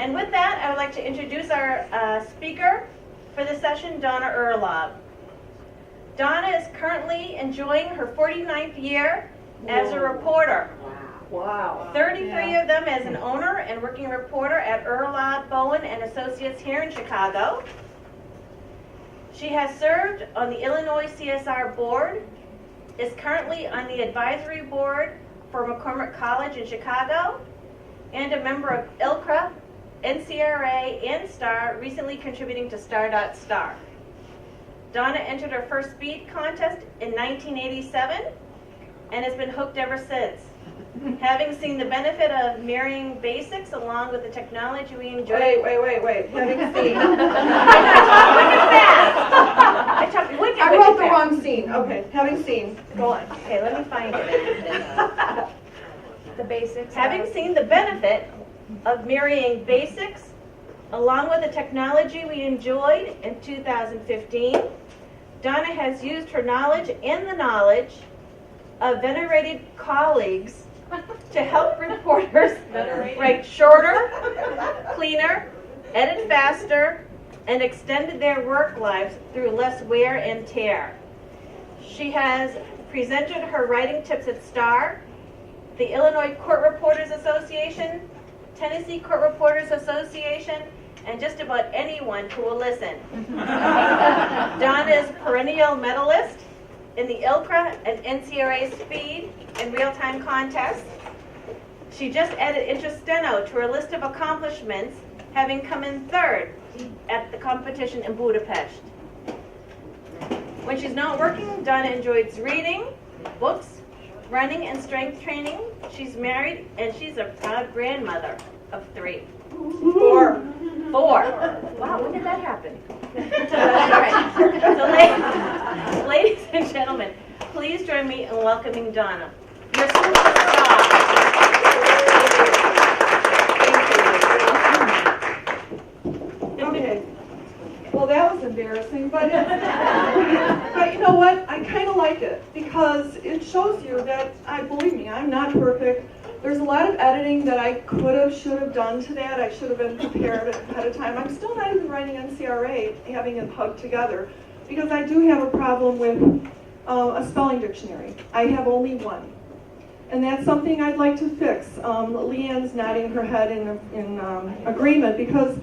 And with that, I would like to introduce our speaker for the session, Donna Earl. Donna is currently enjoying her 49th year as a reporter. Wow. 33 of them as an owner and working reporter at Urlaub, Bowen and Associates here in Chicago. She has served on the Illinois CSR board, is currently on the advisory board for McCormick College in Chicago, and a member of ILCRA, NCRA, and STAR, recently contributing to Star.Star. Donna entered her first speed contest in 1987 and has been hooked ever since. Having seen the benefit of marrying basics along with the technology we enjoy. Wait. Having seen. I talked wicked I wrote the fast. wrong scene. Okay, having seen. Go on. Okay, let me find it. The basics. Having seen the benefit of marrying basics along with the technology we enjoyed in 2015, Donna has used her knowledge and the knowledge of venerated colleagues to help reporters write shorter, cleaner, edit faster, and extended their work lives through less wear and tear. She has presented her writing tips at STAR, the Illinois Court Reporters Association, Tennessee Court Reporters Association, and just about anyone who will listen. Donna is a perennial medalist in the ILCRA and NCRA speed and real-time contests. She just added Steno to her list of accomplishments, having come in third at the competition in Budapest. When she's not working, Donna enjoys reading, books, running, and strength training. She's married, and she's a proud grandmother of 3. 4. Wow, when did that happen? So, ladies and gentlemen, please join me in welcoming Donna. Your superstar. Okay. Well, that was embarrassing, but you know what? I kind of like it because it shows you that, believe me, I'm not perfect. There's a lot of editing that I should have done to that. I should have been prepared ahead of time. I'm still not even writing NCRA, having it hugged together, because I do have a problem with a spelling dictionary. I have only one. And that's something I'd like to fix. Leanne's nodding her head in agreement, because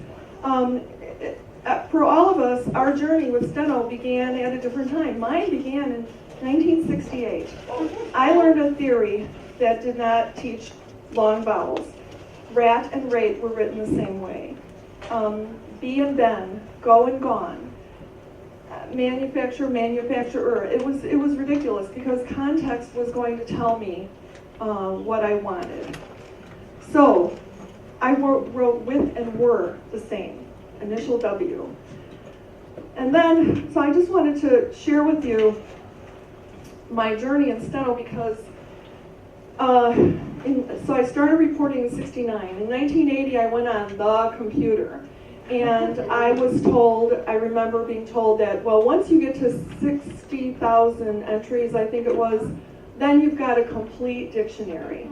for all of us, our journey with Steno began at a different time. Mine began in 1968. I learned a theory that did not teach long vowels. Rat and rate were written the same way. Be and been, go and gone. Manufacture, manufacturer. It was ridiculous because context was going to tell me what I wanted. So I wrote with and were the same, initial W. And then, so I just wanted to share with you my journey in Steno because so I started reporting in '69. In 1980, I went on the computer, and I remember being told that, well, once you get to 60,000 entries, I think it was, then you've got a complete dictionary.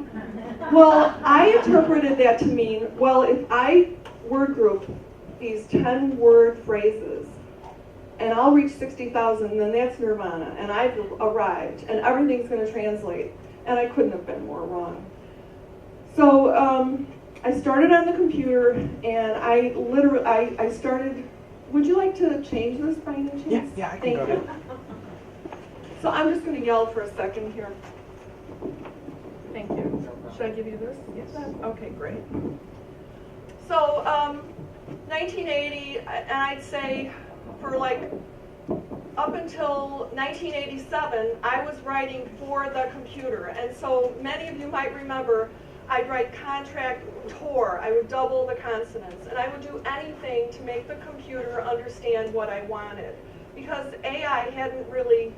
Well, I interpreted that to mean, well, if I word group these 10-word phrases, and I'll reach 60,000, then that's nirvana, and I've arrived, and everything's going to translate. And I couldn't have been more wrong. So I started on the computer, and I started. Would you like to change this by any chance? Yeah, I can Thank go you. ahead. So I'm just going to yell for a second here. Thank you. Should I give you this? Yes. Okay, great. So 1980, and I'd say for like up until 1987, I was writing for the computer. And so many of you might remember I'd write contract TOR. I would double the consonants. And I would do anything to make the computer understand what I wanted. Because AI hadn't really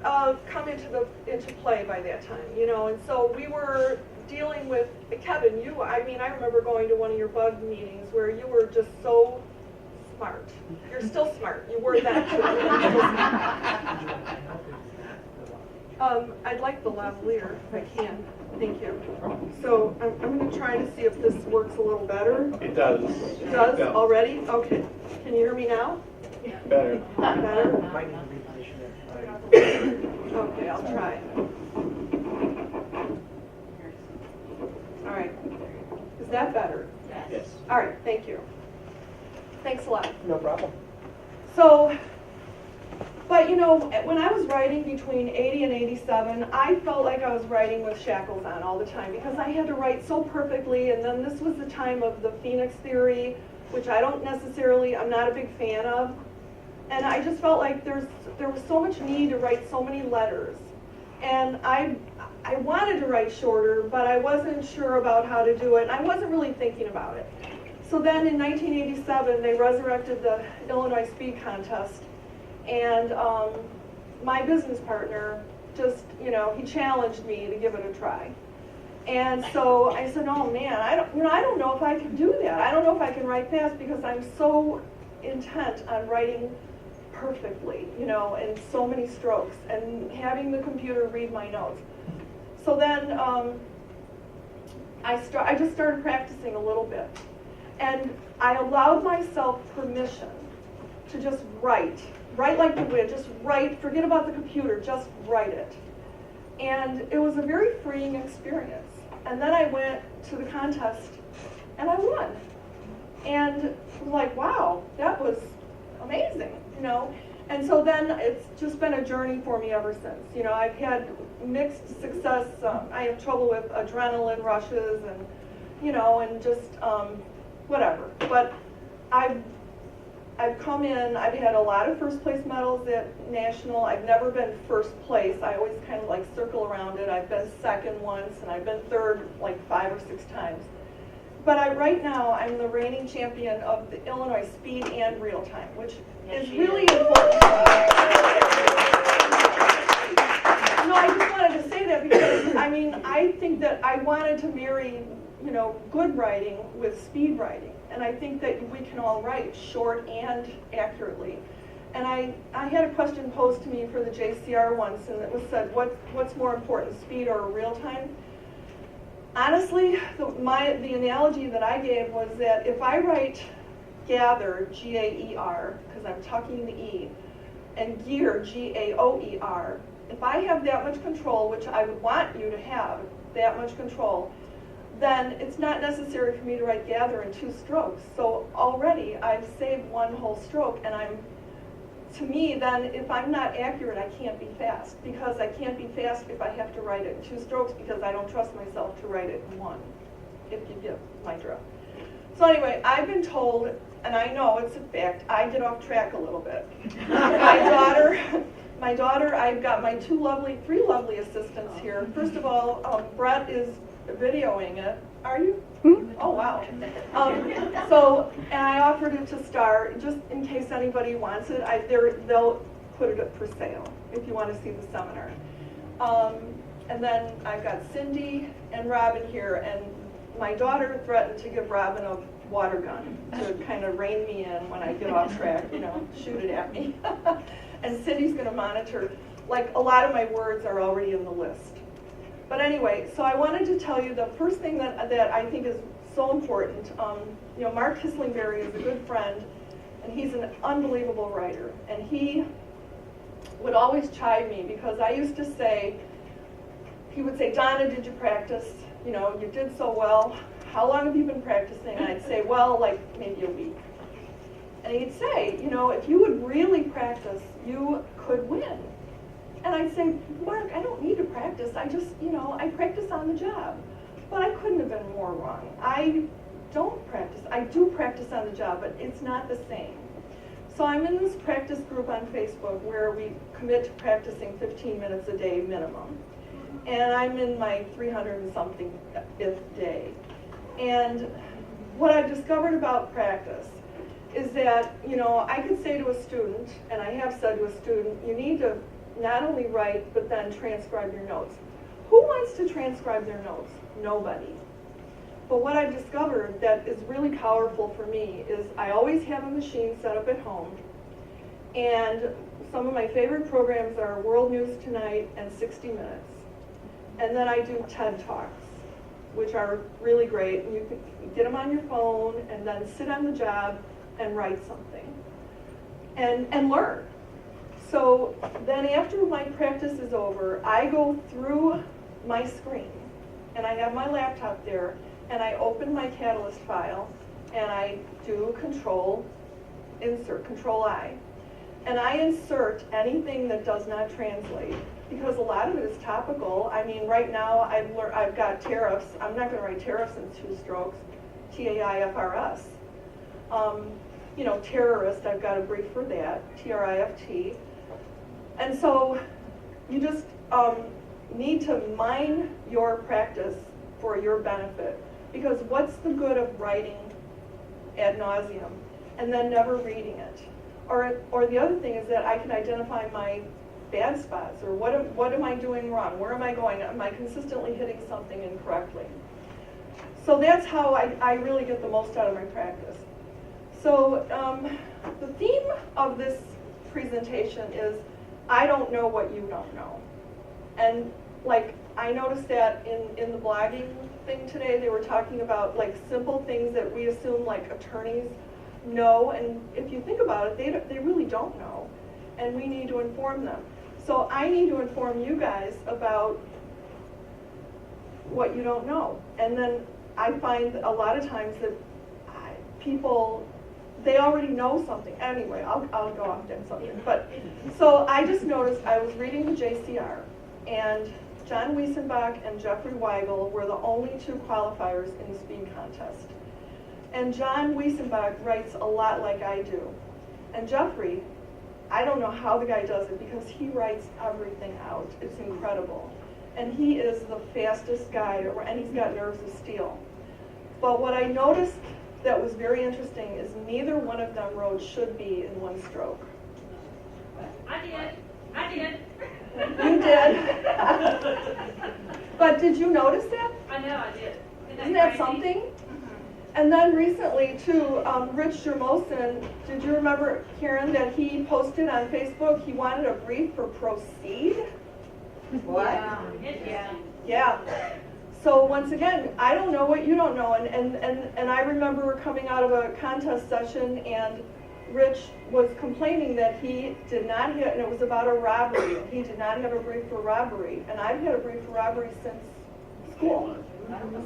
come into play by that time, you know. And so we were dealing with, Kevin, I remember going to one of your bug meetings where you were just so smart. You're still smart. You were that too. I'd like the lavalier if I can. Thank you. So I'm going to try to see if this works a little better. It does. It does already? Okay. Can you hear me now? Better. Better? Okay, I'll try. All right. Is that better? Yes. All right, thank you. Thanks a lot. No problem. So, but you know, when I was writing between 80 and 87, I felt like I was writing with shackles on all the time because I had to write so perfectly, and then this was the time of the Phoenix theory, which I'm not a big fan of. And I just felt like there was so much need to write so many letters. And I wanted to write shorter, but I wasn't sure about how to do it, and I wasn't really thinking about it. So then in 1987, they resurrected the Illinois Speed Contest, and my business partner just, he challenged me to give it a try. And so I said, oh man, I don't know if I can do that. I don't know if I can write fast because I'm so intent on writing perfectly, in so many strokes, and having the computer read my notes. So then I just started practicing a little bit. And I allowed myself permission to just write like the wind, just write, forget about the computer, just write it. And it was a very freeing experience. And then I went to the contest and I won. And I was like, wow, that was amazing, And so then it's just been a journey for me ever since. I've had mixed success. I have trouble with adrenaline rushes and, and just whatever. But I've come in, I've had a lot of first place medals at national. I've never been first place. I always kind of like circle around it. I've been second once and I've been third like 5 or 6 times. But right now I'm the reigning champion of the Illinois speed and real time, which is really important. No, I just wanted to say that because I think that I wanted to marry, good writing with speed writing. And I think that we can all write short and accurately. And I had a question posed to me for the JCR once, and it was said, what's more important, speed or real time? Honestly, the analogy that I gave was that if I write gather, G-A-E-R, because I'm tucking the E, and gear, G-A-O-E-R, if I have that much control, which I would want you to have, that much control, then it's not necessary for me to write gather in 2 strokes. So already I've saved 1 whole stroke, and to me, then if I'm not accurate, I can't be fast, because I can't be fast if I have to write it in 2 strokes, because I don't trust myself to write it in 1, if you get my drift. So anyway, I've been told, and I know it's a fact, I get off track a little bit. My daughter, I've got my 3 lovely assistants here. First of all, Brett is videoing it. Are you? Oh, wow. And I offered it to Star, just in case anybody wants it. They'll put it up for sale if you want to see the seminar. And then I've got Cindy and Robin here, and my daughter threatened to give Robin a water gun to kind of rein me in when I get off track, shoot it at me. And Cindy's going to monitor. Like, a lot of my words are already in the list. But anyway, so I wanted to tell you the first thing that I think is so important. Mark Kislingberry is a good friend, and he's an unbelievable writer. And he would always chide me because I used to say, he would say, Donna, did you practice? You did so well. How long have you been practicing? And I'd say, well, like maybe a week. And he'd say, if you would really practice, you could win. And I'd say, Mark, I don't need to practice. I just, I practice on the job. But I couldn't have been more wrong. I don't practice. I do practice on the job, but it's not the same. So I'm in this practice group on Facebook where we commit to practicing 15 minutes a day minimum. And I'm in my 300 and something day. And what I've discovered about practice is that, I could say to a student, and I have said to a student, you need to not only write, but then transcribe your notes. Who wants to transcribe their notes? Nobody. But what I've discovered that is really powerful for me is I always have a machine set up at home, and some of my favorite programs are World News Tonight and 60 Minutes. And then I do TED Talks, which are really great. You can get them on your phone and then sit on the job and write something and learn. So then after my practice is over, I go through my screen and I have my laptop there and I open my Catalyst file and I do insert, Control I. And I insert anything that does not translate because a lot of it is topical. I mean, right now I've got tariffs. I'm not going to write tariffs in 2 strokes, TAIFRS. You know, terrorist, I've got a brief for that, TRIFT. And so you just need to mine your practice for your benefit because what's the good of writing ad nauseum and then never reading it? Or the other thing is that I can identify my bad spots or what am I doing wrong? Where am I going? Am I consistently hitting something incorrectly? So that's how I really get the most out of my practice. So the theme of this presentation is I don't know what you don't know. And like I noticed that in the blogging thing today, they were talking about like simple things that we assume like attorneys know, and if you think about it, they really don't know, and we need to inform them. So I need to inform you guys about what you don't know. And then I find a lot of times that people, they already know something. Anyway, I'll go off on something. But so I just noticed I was reading the JCR, and John Wiesenbach and Jeffrey Weigel were the only 2 qualifiers in the speed contest. And John Wiesenbach writes a lot like I do. And Jeffrey, I don't know how the guy does it because he writes everything out. It's incredible. And he is the fastest guy, and he's got nerves of steel. But what I noticed that was very interesting is neither one of them wrote should be in 1 stroke. I did. You did. But did you notice that? I know I did. Isn't that something? And then recently too, Rich Jermosin, did you remember, Karen, that he posted on Facebook he wanted a brief for Proceed? What? Yeah. Yeah. So once again, I don't know what you don't know, and I remember coming out of a contest session and Rich was complaining that he did not have, and it was about a robbery, he did not have a brief for robbery, and I've had a brief for robbery since school.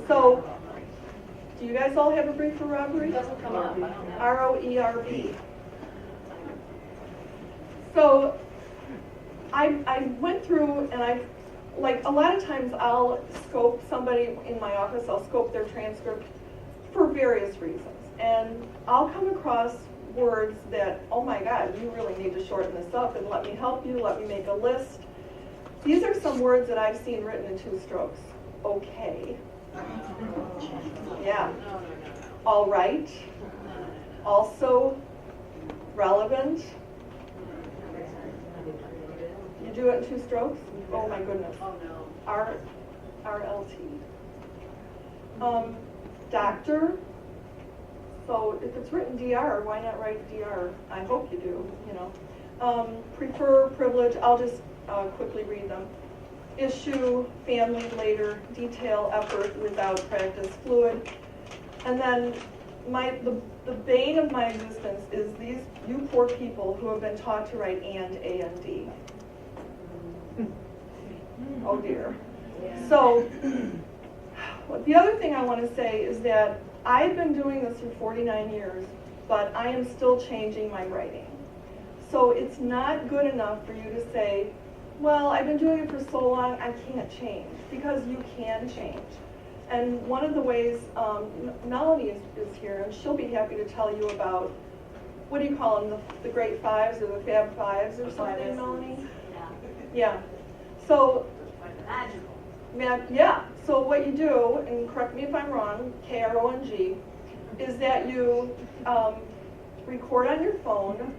So, do you guys all have a brief for robbery? Doesn't come up. ROERB. So, I went through and like a lot of times I'll scope somebody in my office, I'll scope their transcript for various reasons. And I'll come across words that, oh my God, you really need to shorten this up and let me help you, let me make a list. These are some words that I've seen written in 2 strokes. Okay. Yeah. All right. Also relevant. You do it in 2 strokes? Oh my goodness. Oh no. RLT. Doctor. So if it's written DR, why not write DR? I hope you do, you know. Prefer, privilege, I'll just quickly read them. Issue, family, later, detail, effort, without, practice, fluid. And then the bane of my existence is you poor people who have been taught to write and, A, and D. Oh dear. So, the other thing I want to say is that I've been doing this for 49 years, but I am still changing my writing. So it's not good enough for you to say, well, I've been doing it for so long, I can't change, because you can change. And one of the ways, Melanie is here, and she'll be happy to tell you about, what do you call them, the Great Fives or the Fab Fives or something, Melanie? Yeah. So, yeah. So what you do, and correct me if I'm wrong, KRONG, is that you record on your phone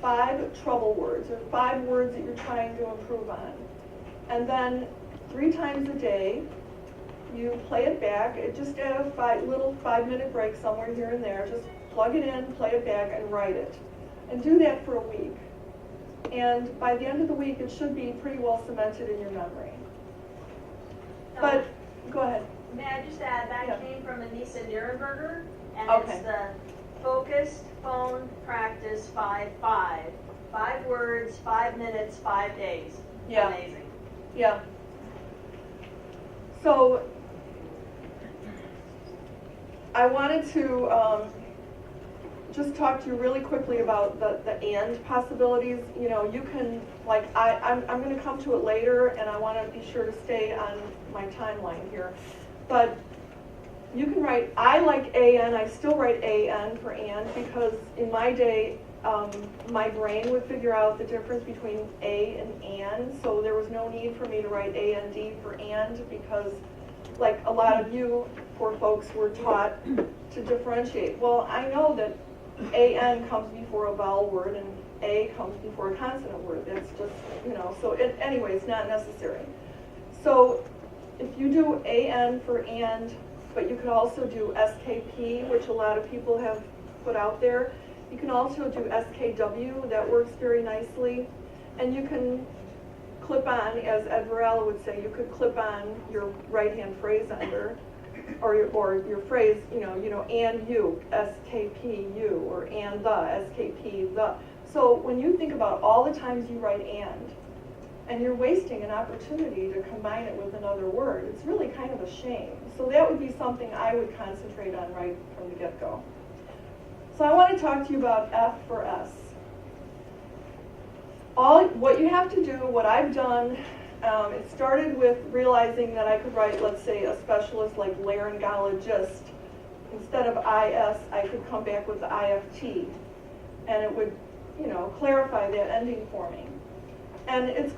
5 trouble words, or 5 words that you're trying to improve on. And then 3 times a day, you play it back. Just at a little 5-minute break somewhere here and there. Just plug it in, play it back, and write it. And do that for a week. And by the end of the week, it should be pretty well cemented in your memory. But, go ahead. May I just add, Yeah. that came from Anissa Nierenberger, and Okay. it's the focused phone practice 5-5. 5 words, 5 minutes, 5 days. Yeah. Amazing. Yeah. So, I wanted to just talk to you really quickly about the and possibilities. You know, you can, like, I'm going to come to it later, and I want to be sure to stay on my timeline here. But you can write, I like an, I still write an for and, because in my day, my brain would figure out the difference between a and, so there was no need for me to write and for and, because like a lot of you poor folks were taught to differentiate. Well, I know that an comes before a vowel word and a comes before a consonant word. That's just, you know, so anyway, it's not necessary. So if you do an for and, but you could also do skp, which a lot of people have put out there. You can also do skw, that works very nicely. And you can clip on, as Ed Varela would say, you could clip on your right-hand phrase under, or your phrase, you know, and you, skp you, or and the, skp the. So when you think about all the times you write and you're wasting an opportunity to combine it with another word, it's really kind of a shame. So that would be something I would concentrate on right from the get-go. So I want to talk to you about F for S. What you have to do, what I've done, it started with realizing that I could write, let's say, a specialist like laryngologist. Instead of IS, I could come back with the IFT, and it would, you know, clarify that ending for me. And it's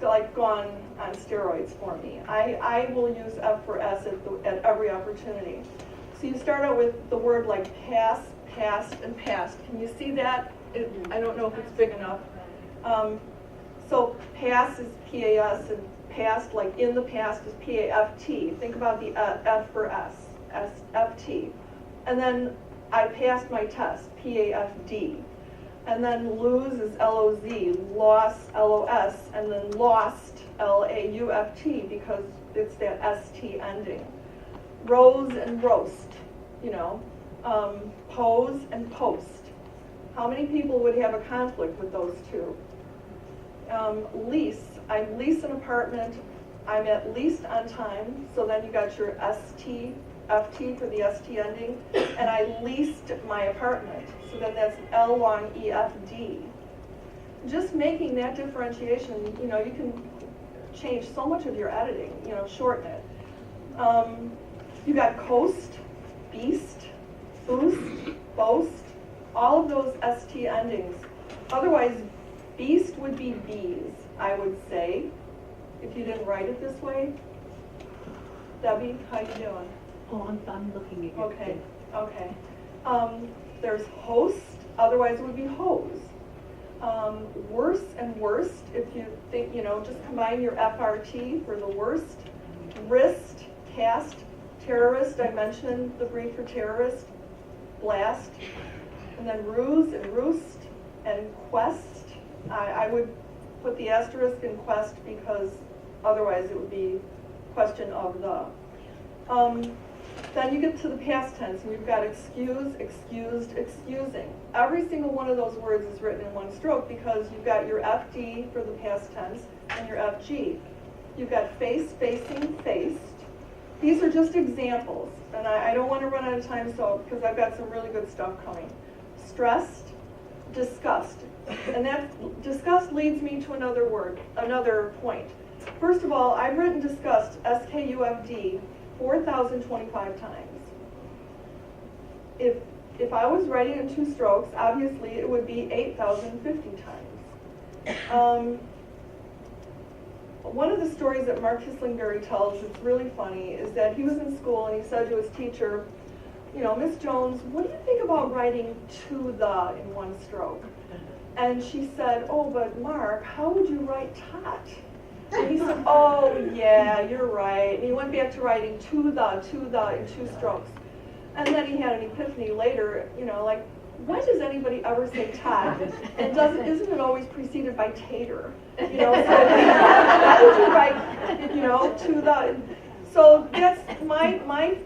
like gone on steroids for me. I will use F for S at every opportunity. So you start out with the word like pass, past, and past. Can you see that? I don't know if it's big enough. So pass is PAS, and past, like in the past, is PAFT. Think about the F for S, FT. And then I passed my test, PAFD. And then lose is LOZ, loss, LOS, and then lost, LAUFT, because it's that ST ending. Rose and roast, you know, pose and post. How many people would have a conflict with those two? Lease, I lease an apartment, I'm at least on time, so then you got your ST, FT for the ST ending, and I leased my apartment, so then that's L long EFD. Just making that differentiation, you know, you can change so much of your editing, you know, shorten it. You got coast, beast, boost, boast, all of those ST endings. Otherwise, beast would be bees, I would say, if you didn't write it this way. Debbie, how you doing? Oh, I'm looking at you. Okay. There's host, otherwise it would be hose. Worse and worst, if you think, you know, just combine your FRT for the worst. Wrist, cast, terrorist, I mentioned the brief for terrorist. Blast, and then ruse and roost, and quest. I would put the asterisk in quest because otherwise it would be question of the. Then you get to the past tense, and you've got excuse, excused, excusing. Every single one of those words is written in one stroke because you've got your FD for the past tense and your FG. You've got face, facing, faced. These are just examples, and I don't want to run out of time, so because I've got some really good stuff coming. Stressed, disgust, and that disgust leads me to another word, another point. First of all, I've written disgust, SKUFD, 4,025 times. If I was writing in 2 strokes, obviously it would be 8,050 times. One of the stories that Mark Kislingberry tells that's really funny is that he was in school and he said to his teacher, you know, Miss Jones, what do you think about writing to the in 1 stroke? And she said, oh, but Mark, how would you write tot? And he said, oh, yeah, you're right. And he went back to writing to the in 2 strokes. And then he had an epiphany later, you know, like, why does anybody ever say tot? And isn't it always preceded by tater? You know, so why would you write, you know, to the? So that's my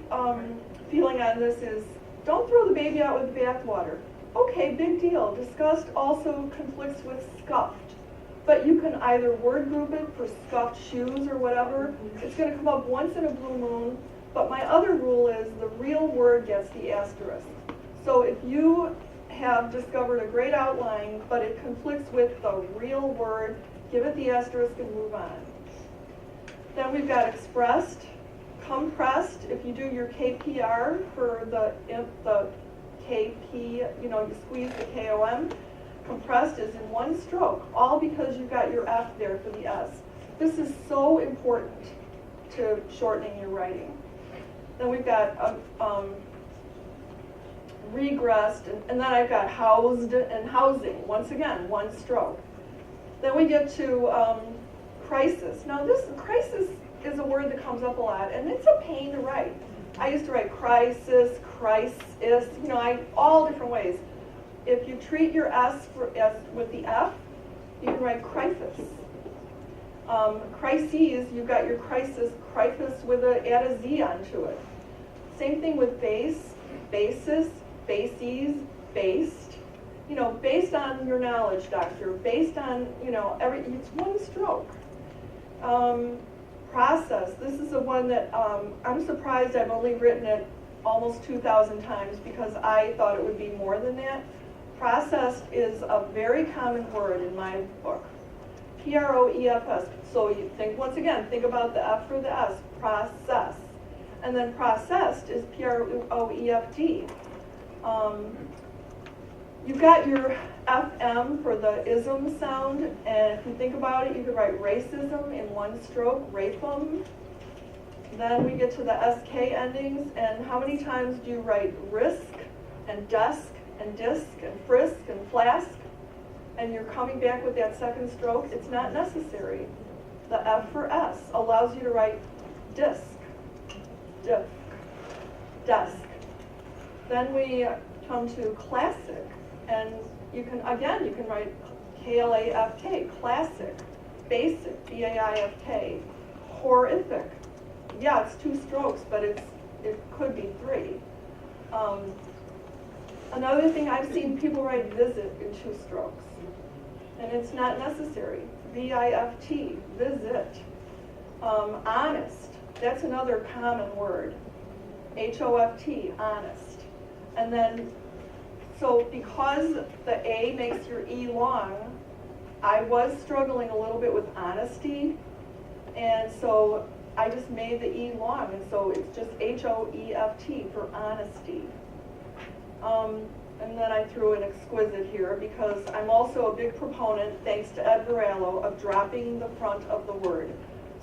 feeling on this is, don't throw the baby out with the bathwater. Okay, big deal. Disgust also conflicts with scuffed. But you can either word group it for scuffed shoes or whatever. It's going to come up once in a blue moon. But my other rule is the real word gets the asterisk. So if you have discovered a great outline, but it conflicts with the real word, give it the asterisk and move on. Then we've got expressed, compressed. If you do your KPR for the KP, you squeeze the KOM. Compressed is in one stroke, all because you got your F there for the S. This is so important to shortening your writing. Then we've got regressed, and then I've got housed and housing. Once again, one stroke. Then we get to crisis. Now this crisis is a word that comes up a lot, and it's a pain to write. I used to write crisis, crisis, all different ways. If you treat your S with the F, you can write crisis. Crises, you've got your crisis with add a Z onto it. Same thing with base, basis, bases, based. Based on your knowledge, doctor. Based on, it's one stroke. Process, this is the one that I'm surprised I've only written it almost 2,000 times because I thought it would be more than that. Processed is a very common word in my book. P-R-O-E-F-S. So you think, once again, think about the F for the S, process. And then processed is P-R-O-E-F-D. You've got your FM for the ism sound, and if you think about it, you could write racism in one stroke, rapum. Then we get to the SK endings, and how many times do you write risk, and desk, and disc, and frisk, and flask? And you're coming back with that second stroke. It's not necessary. The F for S allows you to write disc, diff, desk. Then we come to classic, and you can write K-L-A-F-K, classic, basic, B-A-I-F-K, horrific. Yeah, it's two strokes, but it could be three. Another thing, I've seen people write visit in two strokes, and it's not necessary. V-I-F-T, visit. Honest, that's another common word. H-O-F-T, honest. And then, so because the A makes your E long, I was struggling a little bit with honesty, and so I just made the E long, and so it's just H-O-E-F-T for honesty. And then I threw an exquisite here because I'm also a big proponent, thanks to Ed Varallo, of dropping the front of the word.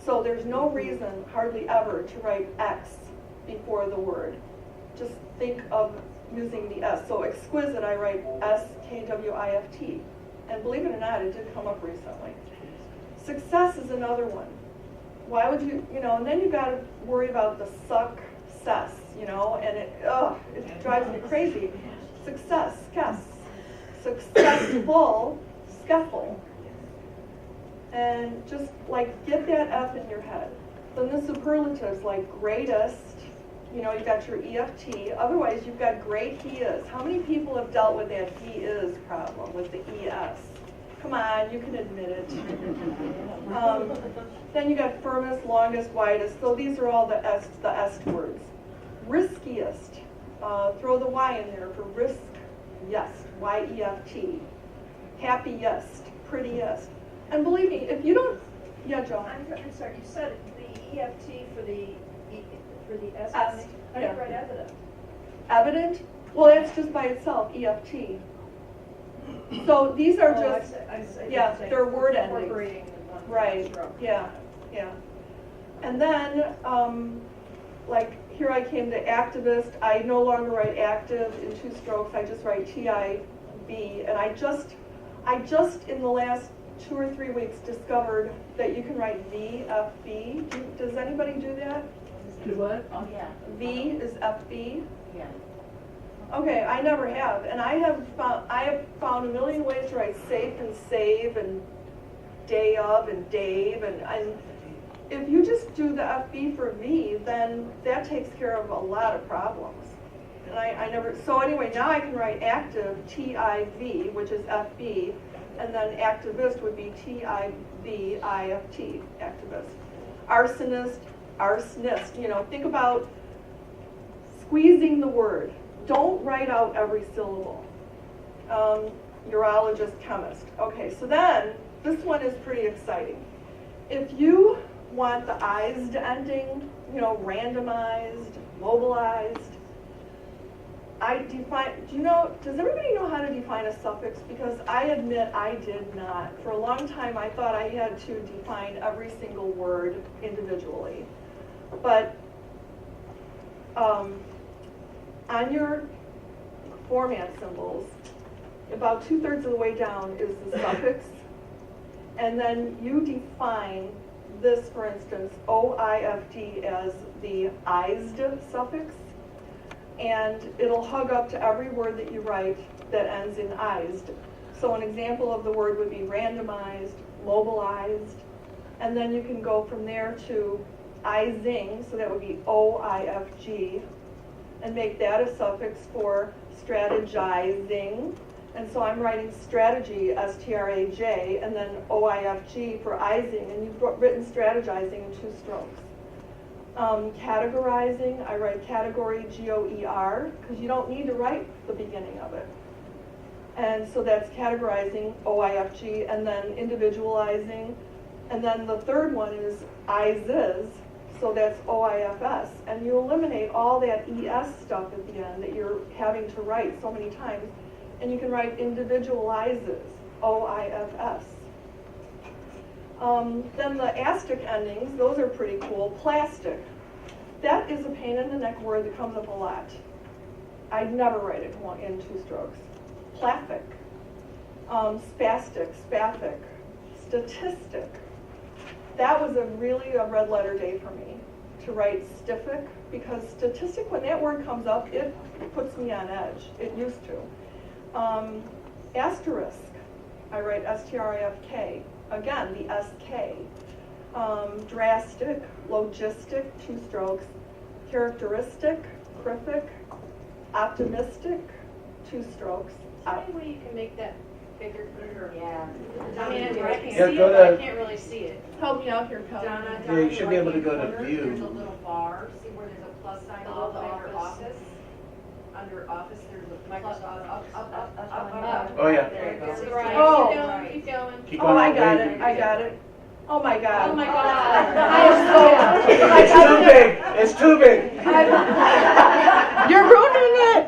So there's no reason, hardly ever, to write X before the word. Just think of using the S. So exquisite, I write S-K-W-I-F-T. And believe it or not, it did come up recently. Success is another one. Why would you, and then you've got to worry about the success, and it drives me crazy. Success, successful, scuffle. And just get that F in your head. Then the superlatives like greatest, you've got your EFT. Otherwise, you've got great he is. How many people have dealt with that he is problem with the ES? Come on, you can admit it. Then you got firmest, longest, widest. So these are all the S words. Riskiest. Throw the Y in there for risk. Yes, Y-E-F-T. Happiest, prettiest. And believe me, if you don't, yeah, Joan. I'm sorry, you said the EFT for the S. S, I yeah. didn't write evident. Evident? Well, that's just by itself, EFT. So these are just, yeah, they're word endings. Incorporating in one Right, stroke. yeah. And then, here I came to activist. I no longer write active in two strokes. I just write T-I-B. And I just in the last 2 or 3 weeks discovered that you can write V-F-B. Does anybody do that? Do what? Oh, yeah. V is F-B. Yeah. Okay, I never have. And I have found a million ways to write safe and save and day of and Dave. And if you just do the FB for V, then that takes care of a lot of problems. And I never, so anyway, now I can write active, T-I-V, which is FB, and then activist would be T-I-V-I-F-T, activist. Arsonist, arsonist, you know, think about squeezing the word. Don't write out every syllable. Urologist, chemist. Okay, so then, this one is pretty exciting. If you want the ised ending, you know, randomized, mobilized, I define, do you know, does everybody know how to define a suffix? Because I admit I did not. For a long time I thought I had to define every single word individually. But on your format symbols, about 2/3 of the way down is the suffix. And then you define this, for instance, OIFD as the ised suffix. And it'll hug up to every word that you write that ends in ised. So an example of the word would be randomized, mobilized, and then you can go from there to ising, so that would be OIFG, and make that a suffix for strategizing. And so I'm writing strategy, S-T-R-A-J, and then OIFG for ising, and you've written strategizing in 2 strokes. Categorizing, I write category, G-O-E-R, because you don't need to write the beginning of it. And so that's categorizing, OIFG, and then individualizing. And then the third one is ISIS, so that's OIFS. And you eliminate all that ES stuff at the end that you're having to write so many times. And you can write individualizes, OIFS. Then the astic endings, those are pretty cool. Plastic. That is a pain in the neck word that comes up a lot. I'd never write it in 2 strokes. Plaffic. Spastic, spathic. Statistic. That was really a red letter day for me to write stiffic, because statistic, when that word comes up, it puts me on edge. It used to. Asterisk. I write S-T-R-I-F-K. Again, the S-K. Drastic, logistic, 2 strokes. Characteristic, crific. Optimistic, 2 strokes. Any way you can make that bigger, clearer? Yeah. I mean, I can Yeah, see go it, but I to- can't really see it. Help me out here, Kelly. Donna, Yeah, you should be able to go to There's a view. little bar, see where there's a plus sign above under office? Under office, there's a plus, up. Oh, yeah. There you go. To the right, Oh. keep going, keep going. Keep Oh, going I all got the way. it, I got it. Oh my God. Oh my God. I am so, It's too big. It's too big. you're ruining it.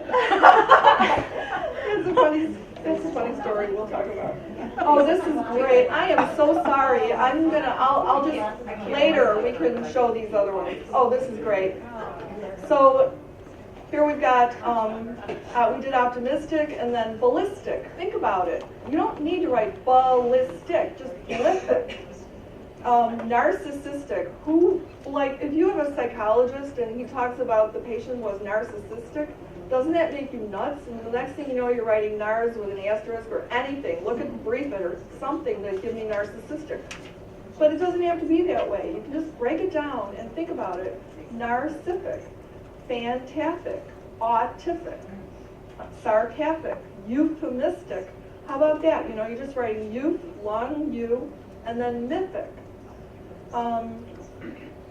That's a funny story we'll talk about. Oh, this is great. I am so sorry. I'll just, later we can show these other ones. Oh, this is great. So here we've got, we did optimistic and then ballistic. Think about it. You don't need to write ballistic, just ballistic. Narcissistic. If you have a psychologist and he talks about the patient was narcissistic, doesn't that make you nuts? And the next thing you know, you're writing NARS with an asterisk or anything. Look at brief it or something that gives me narcissistic. But it doesn't have to be that way. You can just break it down and think about it. Narcissic, fantastic, autific, sarcastic, euphemistic. How about that? You know, you're just writing youth, long U, and then mythic.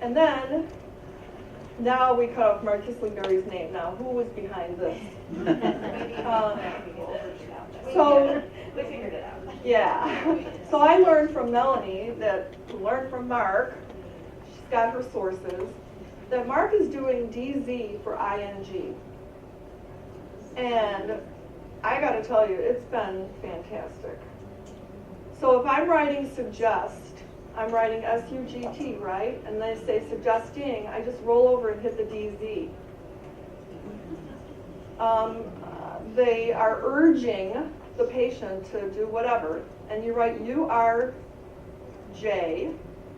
And then, now we cut off Mark Kisslingberry's name. Now, who was behind this? So, We figured it out. yeah. So I learned from Melanie who learned from Mark, she's got her sources, that Mark is doing DZ for ING. And I gotta tell you, it's been fantastic. So if I'm writing suggest, I'm writing S-U-G-T, right? And they say suggesting, I just roll over and hit the DZ. They are urging the patient to do whatever, and you write U-R-J,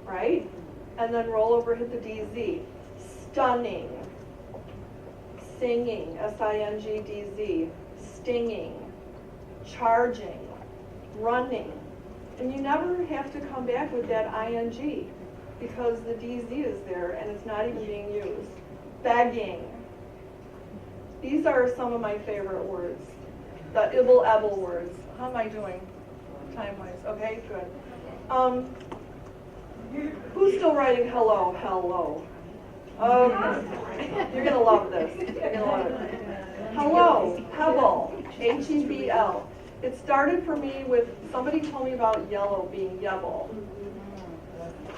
right? And then roll over, hit the DZ. Stunning, singing, S-I-N-G-D-Z, stinging, charging, running. And you never have to come back with that ing. because the DZ is there and it's not even being used. Begging. These are some of my favorite words. The ibble-ebble words. How am I doing time-wise? Okay, good. Who's still writing hello? Hello. Okay. You're going to love this. You're going to love it. Hello, Hebel, H-E-B-L. It started for me with, somebody told me about yellow being yebble.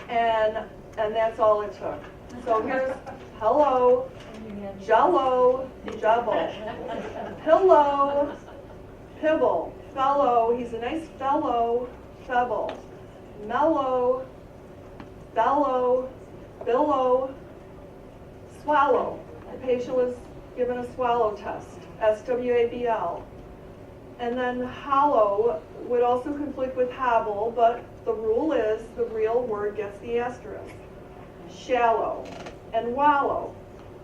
And that's all it took. So here's hello, jello, jebble, pillow, pibble, fellow, he's a nice fellow, febble, mellow, bellow, billow, swallow. The patient was given a swallow test, S-W-A-B-L. And then hollow would also conflict with habble, but the rule is the real word gets the asterisk. Shallow and wallow.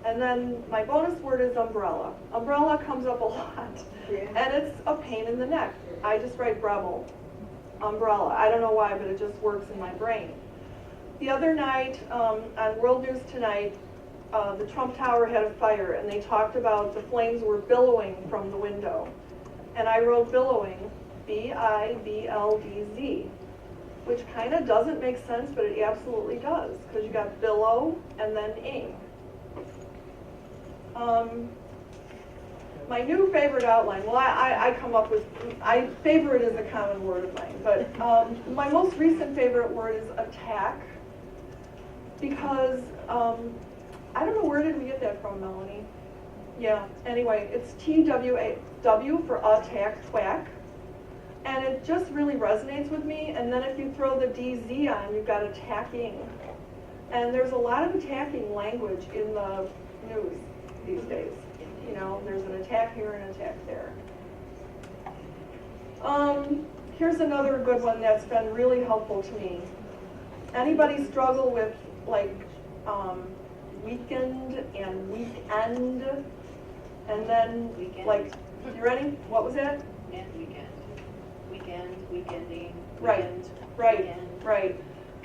And then my bonus word is umbrella. Umbrella comes up a lot, and it's a pain in the neck. I just write Breville, umbrella. I don't know why, but it just works in my brain. The other night, on World News Tonight, the Trump Tower had a fire, and they talked about the flames were billowing from the window. And I wrote billowing, B-I-B-L-D-Z, which kind of doesn't make sense, but it absolutely does, because you got billow and then ing. My new favorite outline, well, I come up with, favorite is a common word of mine, but my most recent favorite word is attack, because I don't know, where did we get that from, Melanie? Yeah, anyway, it's T-W-A-W for attack, thwack, and it just really resonates with me. And then if you throw the D-Z on, you've got attacking. And there's a lot of attacking language in the news these days. You know, there's an attack here and an attack there. Here's another good one that's been really helpful to me. Anybody struggle with, like, weekend and weekend, and then Weekend. like, you ready? What was that? And weekend. Weekend, weekending, Right, weekend, right, weekend. right.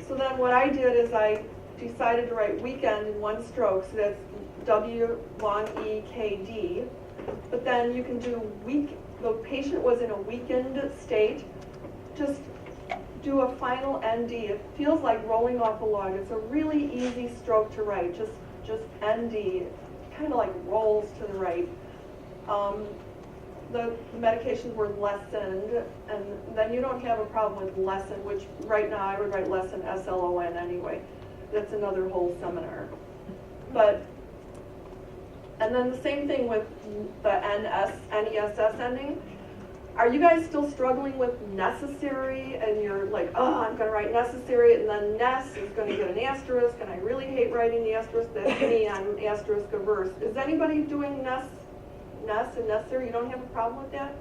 So then what I did is I decided to write weekend in one stroke, so that's W-long-E-K-D. But then you can do the patient was in a weakened state, just do a final ND. It feels like rolling off a log. It's a really easy stroke to write, just ND. It kind of like rolls to the right. The medications were lessened, and then you don't have a problem with lesson, which right now I would write lesson, S-L-O-N anyway. That's another whole seminar. But, and then the same thing with the N-E-S-S ending. Are you guys still struggling with necessary, and you're like, oh, I'm going to write necessary, and then ness is going to get an asterisk, and I really hate writing the asterisk. That's me, I'm asterisk averse. Is anybody doing ness and necessary? You don't have a problem with that?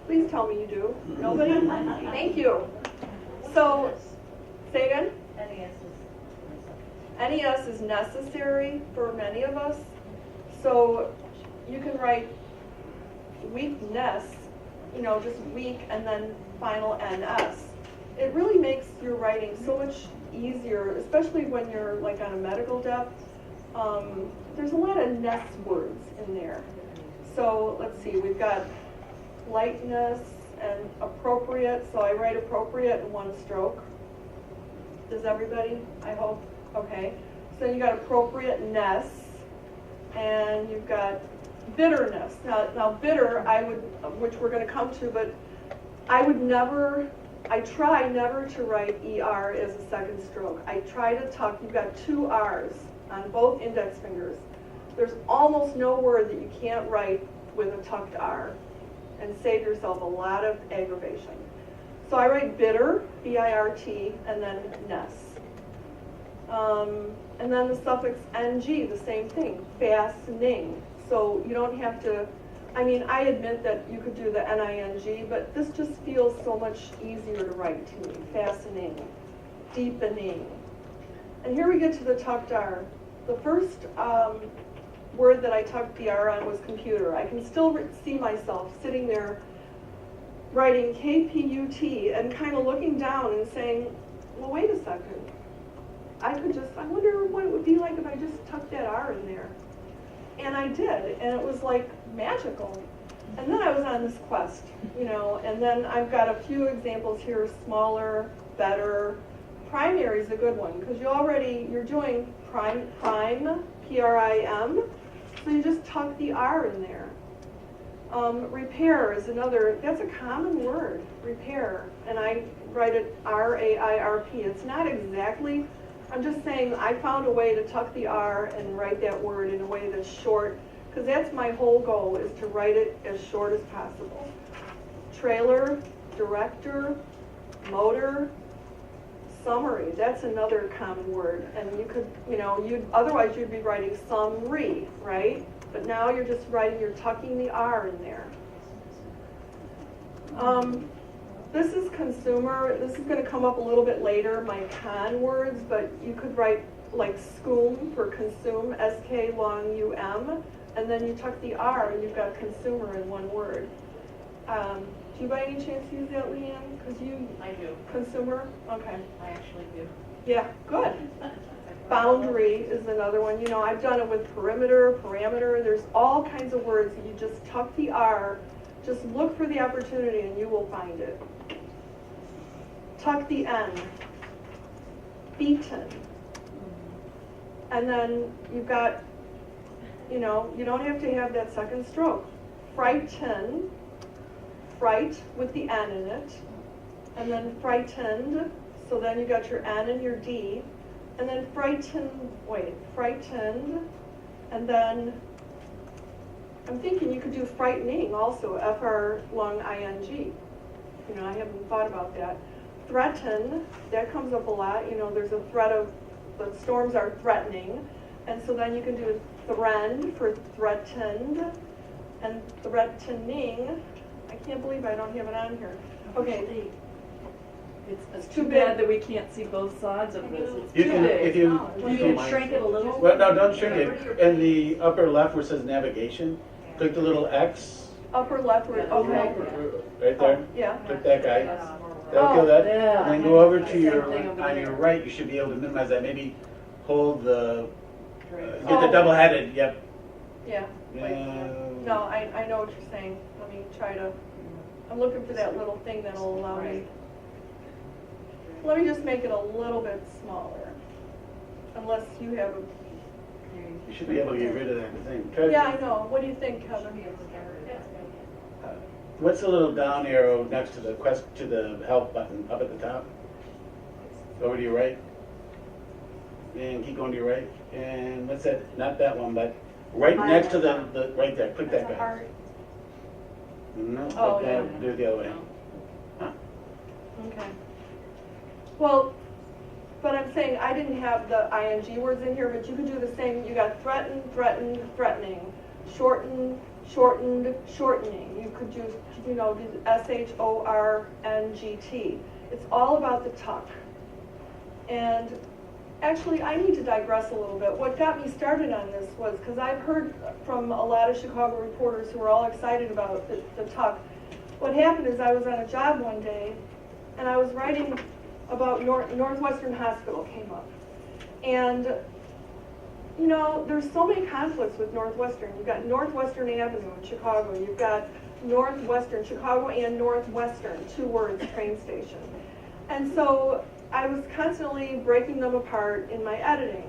Please tell me you do. Nobody? Thank you. So, say again? NES is necessary for many of us. So, you can write weakness, you know, just weak and then final NS. It really makes your writing so much easier, especially when you're like on a medical depth. There's a lot of ness words in there. So let's see, we've got lightness and appropriate. So I write appropriate in one stroke. Does everybody? I hope. Okay. So you got appropriateness, and you've got bitterness. Now bitter, which we're going to come to, but I try never to write ER as a second stroke. I try to tuck, you've got two R's on both index fingers. There's almost no word that you can't write with a tucked R and save yourself a lot of aggravation. So I write bitter, B-I-R-T, and then ness. And then the suffix ng, the same thing, fastening. So you don't have to, I mean, I admit that you could do the N-I-N-G, but this just feels so much easier to write to me. Fastening, deepening. And here we get to the tucked R. The first word that I tucked the R on was computer. I can still see myself sitting there writing K-P-U-T and kind of looking down and saying, well, wait a second. I wonder what it would be like if I just tucked that R in there. And I did, and it was like magical. And then I was on this quest, and then I've got a few examples here, smaller, better. Primary is a good one, because you're doing prime, P-R-I-M, so you just tuck the R in there. Repair is another, that's a common word, repair, and I write it R-A-I-R-P. It's not exactly, I'm just saying I found a way to tuck the R and write that word in a way that's short, because that's my whole goal, is to write it as short as possible. Trailer, director, motor, summary, that's another common word. And you could, otherwise you'd be writing summary, right? But now you're just you're tucking the R in there. This is consumer. This is going to come up a little bit later, my con words, but you could write like scoom for consume, S-K long U-M, and then you tuck the R and you've got consumer in one word. Do you by any chance use that, Leanne? Because I do. Consumer? Okay. I actually do. Yeah, good. Boundary is another one. I've done it with perimeter, parameter. There's all kinds of words that you just tuck the R. Just look for the opportunity and you will find it. Tuck the N. Beaten. And then you've got, you don't have to have that second stroke. Frighten. Fright with the N in it. And then frightened. So then you got your N and your D. And then frightened, and then I'm thinking you could do frightening also, F-R long I-N-G. I haven't thought about that. Threaten, that comes up a lot. There's a threat of, the storms are threatening. And so then you can do threatened for threatened, and threatening. I can't believe I don't have it on here. Okay. It's too bad that we can't see both sides of this. It's You too can, big. if you can shrink it a little? Well, no, don't shrink it. In the upper left where it says navigation, click the little X. Upper left, okay. Right there. Yeah. Click that guy. That'll kill that. Yeah. And then go over to your, Same thing over on there. your right, you should be able to minimize that. Maybe hold the, get Oh. the double-headed, yep. Yeah. And No, I know what you're saying. Let me try to, I'm looking for that little thing that'll allow me. Let me just make it a little bit smaller, unless you have a, you should be able to get rid of that thing. Try to- yeah, I know. What do you think, Kevin? What's the little down arrow next to the help button up at the top? Over to your right. And keep going to your right. And what's that? Not that one, but right next to the right there. Click that guy. No, Oh, yeah. do it the other way. Okay. Well, but I'm saying I didn't have the ing words in here, but you could do the same. You got threaten, threatened, threatening, shorten, shortened, shortening. You could use, shorngt. It's all about the tuck. And actually, I need to digress a little bit. What got me started on this was because I've heard from a lot of Chicago reporters who were all excited about the tuck. What happened is I was on a job one day, and I was writing about Northwestern Hospital came up. And, there's so many conflicts with Northwestern. You've got Northwestern Avenue in Chicago. You've got Northwestern, Chicago and Northwestern, 2 words, train station. And so I was constantly breaking them apart in my editing.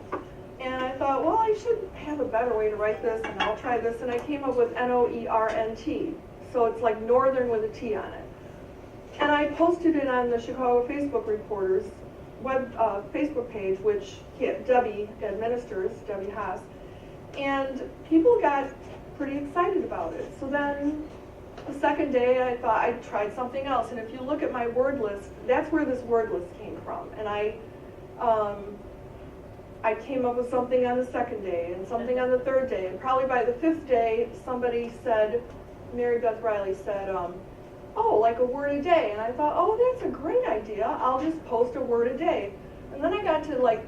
And I thought, well, I should have a better way to write this, and I'll try this. And I came up with N-O-E-R-N-T. So it's like northern with a T on it. And I posted it on the Chicago Facebook Reporters Facebook page, which Debbie administers, Debbie Haas. And people got pretty excited about it. So then the second day I thought I'd tried something else. And if you look at my word list, that's where this word list came from. And I came up with something on the second day and something on the third day. And probably by the 5th day, somebody said, Mary Beth Riley said, oh, like a word a day. And I thought, oh, that's a great idea. I'll just post a word a day. And then I got to like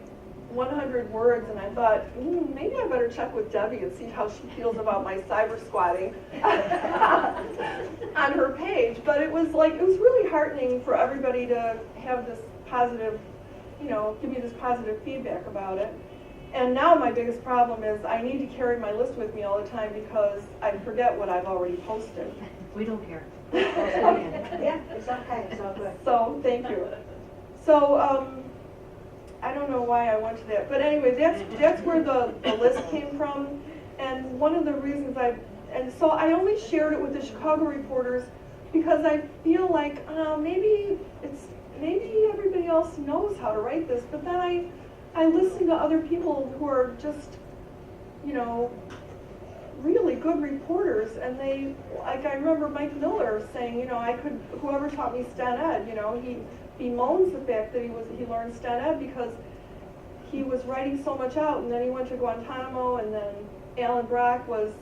100 words, and I thought, maybe I better check with Debbie and see how she feels about my cyber squatting on her page. But it was really heartening for everybody to have this positive give me this positive feedback about it. And now my biggest problem is I need to carry my list with me all the time because I forget what I've already posted. We don't care. Yeah, it's okay, it's all good. So, thank you. So, I don't know why I went to that, but anyway, that's where the list came from. And one of the reasons so I only shared it with the Chicago reporters because I feel like maybe everybody else knows how to write this, but then I listen to other people who are just, really good reporters, and I remember Mike Miller saying, whoever taught me Sten Ed, he bemoans the fact that he learned Sten Ed because he was writing so much out, and then he went to Guantanamo, and then Alan Brock was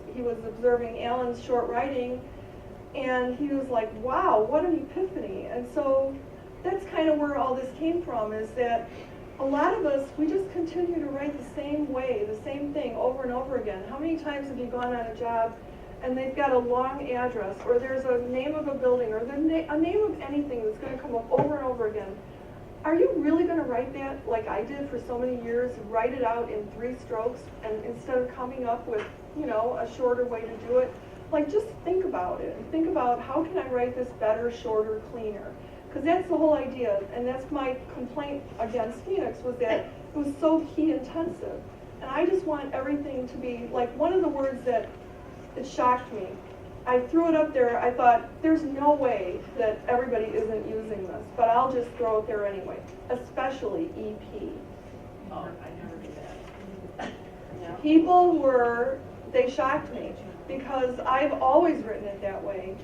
observing Alan's short writing, and he was like, wow, what an epiphany. And so that's kind of where all this came from, is that a lot of us, we just continue to write the same way, the same thing over and over again. How many times have you gone on a job and they've got a long address, or there's a name of a building, or a name of anything that's going to come up over and over again? Are you really going to write that like I did for so many years, write it out in 3 strokes, and instead of coming up with, a shorter way to do it? Like, just think about it, and think about how can I write this better, shorter, cleaner? Because that's the whole idea, and that's my complaint against Phoenix, was that it was so key intensive. And I just want everything to be, like, one of the words that it shocked me. I threw it up there, I thought, there's no way that everybody isn't using this, but I'll just throw it there anyway, especially EP. Oh, I never do that. People they shocked me, because I've always written it that way.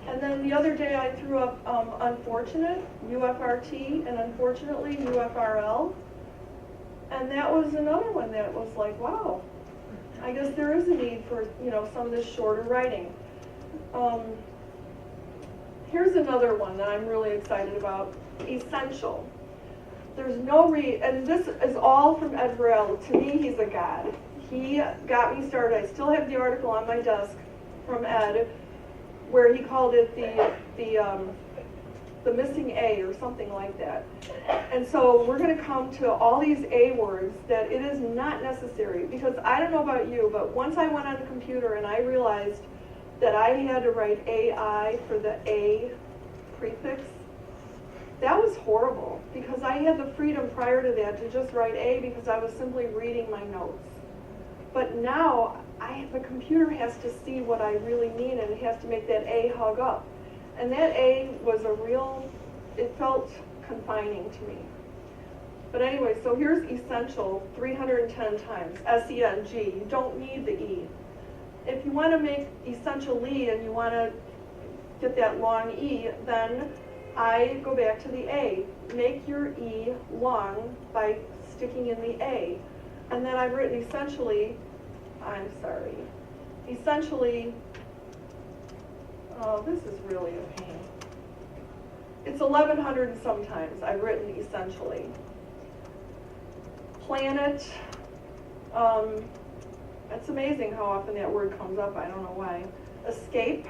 And then the other day I threw up unfortunate, UFRT, and unfortunately, UFRL. And that was another one that was like, wow, I guess there is a need for, some of this shorter writing. Here's another one that I'm really excited about, essential. There's no and this is all from Ed Varela. To me, he's a god. He got me started. I still have the article on my desk from Ed, where he called it the missing A or something like that. And so we're going to come to all these A words that it is not necessary, because I don't know about you, but once I went on the computer and I realized that I had to write AI for the A prefix, that was horrible, because I had the freedom prior to that to just write A because I was simply reading my notes. But now the computer has to see what I really mean, and it has to make that A hug up. And that A was it felt confining to me. But anyway, so here's essential 310 times, S-E-N-G. You don't need the E. If you want to make essentially and you want to get that long E, then I go back to the A. Make your E long by sticking in the A. And then I've written essentially, oh, this is really a pain. It's 1,100 and sometimes I've written essentially. Planet, it's amazing how often that word comes up, I don't know why. Escape,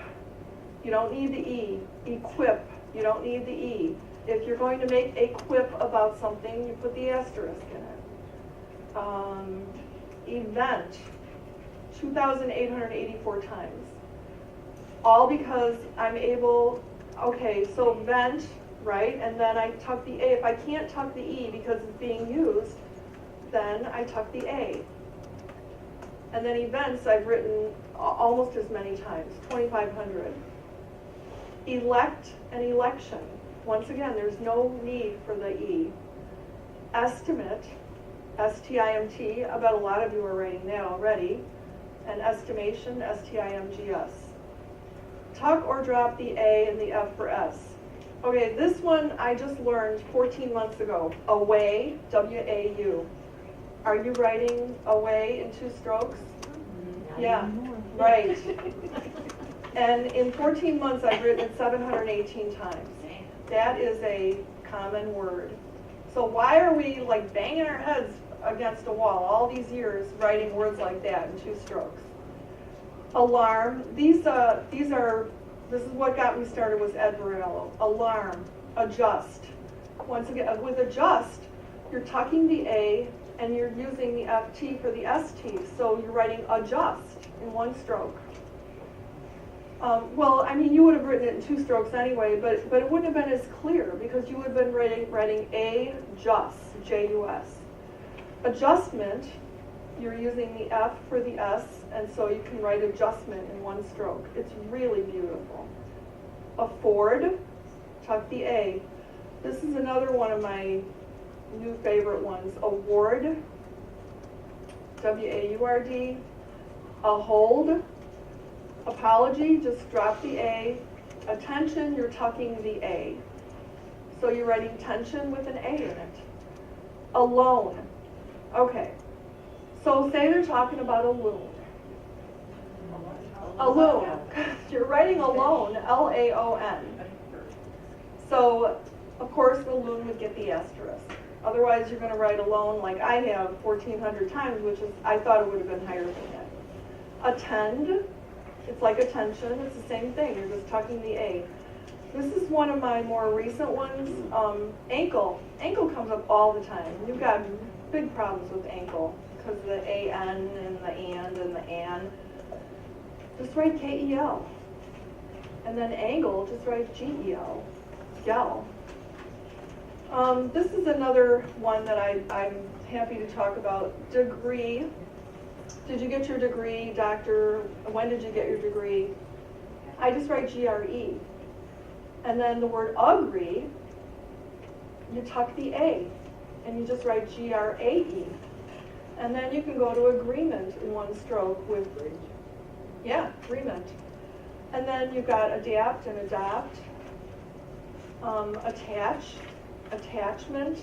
you don't need the E. Equip, you don't need the E. If you're going to make a quip about something, you put the asterisk in it. Event, 2,884 times. All because I'm able, okay, so vent, right, and then I tuck the A. If I can't tuck the E because it's being used, then I tuck the A. And then events I've written almost as many times, 2,500. Elect and election. Once again, there's no need for the E. Estimate, S-T-I-M-T, I bet a lot of you are writing that already. And estimation, S-T-I-M-G-S. Tuck or drop the A and the F for S. Okay, this one I just learned 14 months ago. Away, W-A-U. Are you writing away in 2 strokes? Yeah, right. And in 14 months I've written it 718 times. That is a common word. So why are we like banging our heads against a wall all these years writing words like that in 2 strokes? Alarm. This is what got me started was Ed Varela. Alarm. Adjust. Once again, with adjust, you're tucking the A and you're using the FT for the ST, so you're writing adjust in one stroke. Well, I mean, you would have written it in two strokes anyway, but it wouldn't have been as clear because you would have been writing A just, J-U-S. Adjustment, you're using the F for the S, and so you can write adjustment in one stroke. It's really beautiful. Afford, tuck the A. This is another one of my new favorite ones. Award, W-A-U-R-D. A hold, apology, just drop the A. Attention, you're tucking the A. So you're writing tension with an A in it. Alone. Okay. So say they're talking about a loon. A loon. You're writing alone, L-A-O-N. So, of course, the loon would get the asterisk. Otherwise, you're going to write alone like I have 1,400 times, which is, I thought it would have been higher than that. Attend. It's like attention. It's the same thing. You're just tucking the A. This is one of my more recent ones. Ankle. Ankle comes up all the time. You've got big problems with ankle because of the A-N and the and and the an. Just write K-E-L. And then angle, just write G-E-L. Gel. This is another one that I'm happy to talk about. Degree. Did you get your degree, doctor? When did you get your degree? I just write G-R-E. And then the word agree, you tuck the A, and you just write G-R-A-E. And then you can go to agreement in one stroke with, yeah, agreement. And then you've got adapt and adopt, attach, attachment.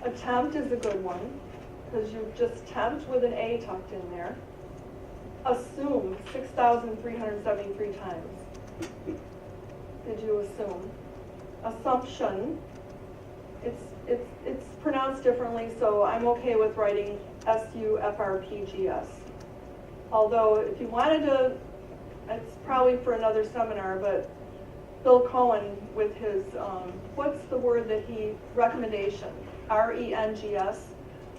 Attempt is a good one, because you just tempt with an A tucked in there. Assume, 6,373 times. Did you assume? Assumption, it's pronounced differently, so I'm okay with writing S-U-F-R-P-G-S. Although if you wanted to, it's probably for another seminar, but Bill Cohen with his, what's the word that he, recommendation, R-E-N-G-S.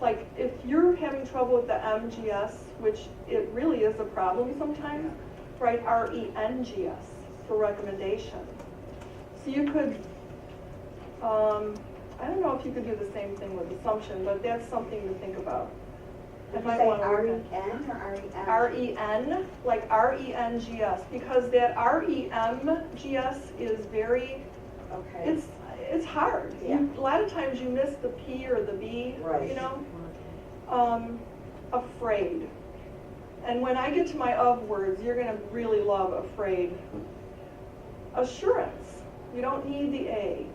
Like if you're having trouble with the M-G-S, which it really is a problem sometimes, write R-E-N-G-S for recommendation. So you could, I don't know if you could do the same thing with assumption, but that's something to think about. Did you say R-E-N or R-E-N? R-E-N, like R-E-N-G-S, because that R-E-M-G-S is very, Okay. it's hard. Yeah. A lot of times you miss the P or the B, Right. you know? Afraid. And when I get to my of words, you're gonna really love afraid. Assurance, you don't need the A.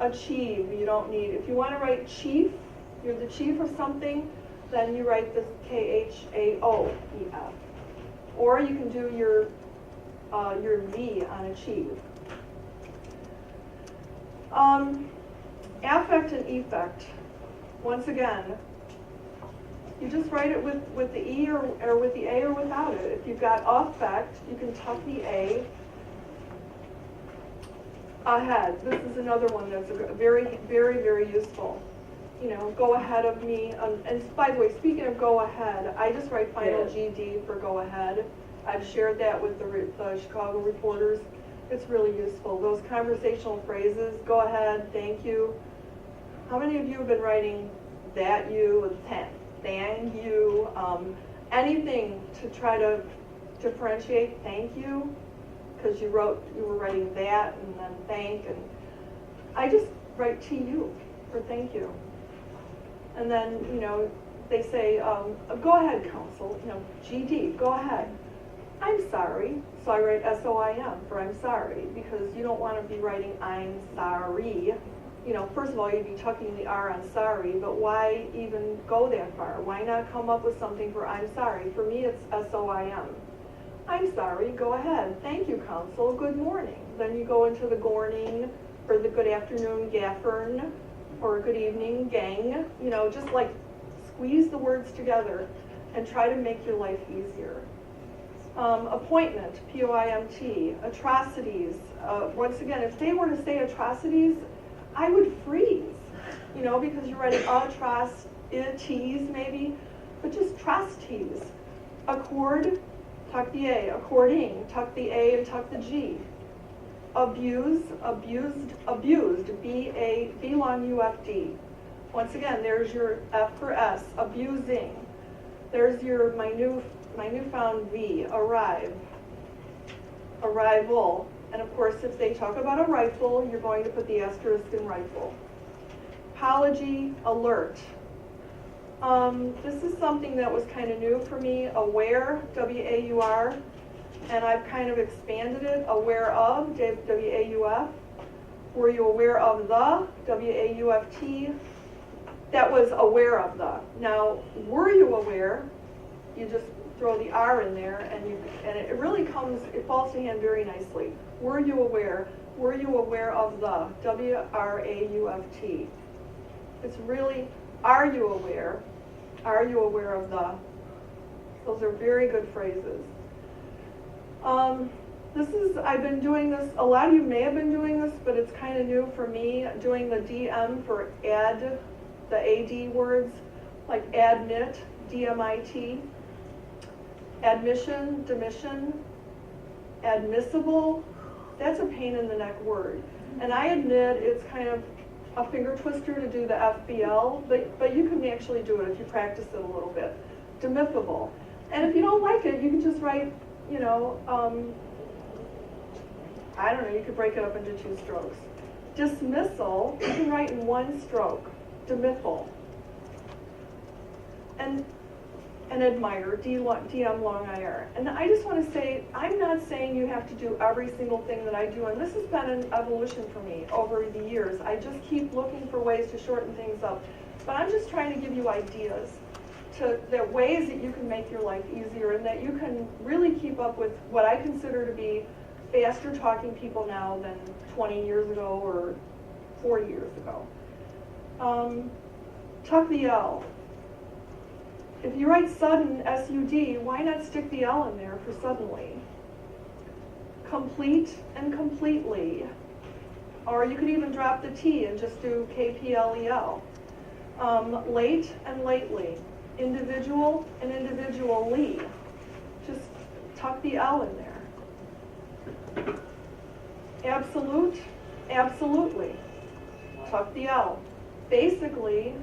Achieve, you don't need, if you wanna write chief, you're the chief of something, then you write the K-H-A-O-E-F. Or you can do your V on achieve. Affect and effect. Once again, you just write it with the E or with the A or without it. If you've got affect, you can tuck the A. Ahead. This is another one that's very, very, very useful. You know, go ahead of me. And by the way, speaking of go ahead, I just write final GD for go ahead. I've shared that with the Chicago reporters. It's really useful. Those conversational phrases, go ahead, thank you. How many of you have been writing that you, thank you, anything to try to differentiate thank you? Because you were writing that and then thank, and I just write TU for thank you. And then, you know, they say, go ahead, counsel, you know, GD, go ahead. I'm sorry, so I write S-O-I-M for I'm sorry, because you don't want to be writing I'm sorry. You know, first of all, you'd be tucking the R on sorry, but why even go that far? Why not come up with something for I'm sorry? For me, it's S-O-I-M. I'm sorry, go ahead. Thank you, counsel, good morning. Then you go into the gorning, or the good afternoon, gaffern, or good evening, gang. You know, just like squeeze the words together and try to make your life easier. Appointment, P-O-I-M-T, atrocities. Once again, if they were to say atrocities, I would freeze. you know, because you're writing atrocities maybe, but just atrocities. Accord, tuck the A. According, tuck the A and tuck the G. Abuse, abused, abused, B long UFD. Once again, there's your F for S, abusing. There's your my newfound V, arrive, arrival. And of course, if they talk about a rifle, you're going to put the asterisk in rifle. Apology, alert. This is something that was kind of new for me, aware, W-A-U-R, and I've kind of expanded it, aware of, W-A-U-F. Were you aware of the, W-A-U-F-T? That was aware of the. Now, were you aware, you just throw the R in there, and it really comes, it falls to hand very nicely. Were you aware? Were you aware of the, W-R-A-U-F-T? It's really, are you aware? Are you aware of the? Those are very good phrases. I've been doing this, a lot of you may have been doing this, but it's kind of new for me, doing the DM for add, the AD words, like admit, D-M-I-T, admission, demission, admissible, that's a pain in the neck word. And I admit it's kind of a finger twister to do the FBL, but you can actually do it if you practice it a little bit. Demythable. And if you don't like it, you can just write, you know, I don't know, you could break it up into 2 strokes. Dismissal, you can write in 1 stroke. Demythal. And admire, DM long IR. And I just want to say, I'm not saying you have to do every single thing that I do, and this has been an evolution for me over the years. I just keep looking for ways to shorten things up. But I'm just trying to give you ideas, that ways that you can make your life easier and that you can really keep up with what I consider to be faster talking people now than 20 years ago or 40 years ago. Tuck the L. If you write sudden, S-U-D, why not stick the L in there for suddenly? Complete and completely. Or you could even drop the T and just do K-P-L-E-L. Late and lately. Individual and individually. Just tuck the L in there. Absolute, absolutely. Tuck the L. Basically,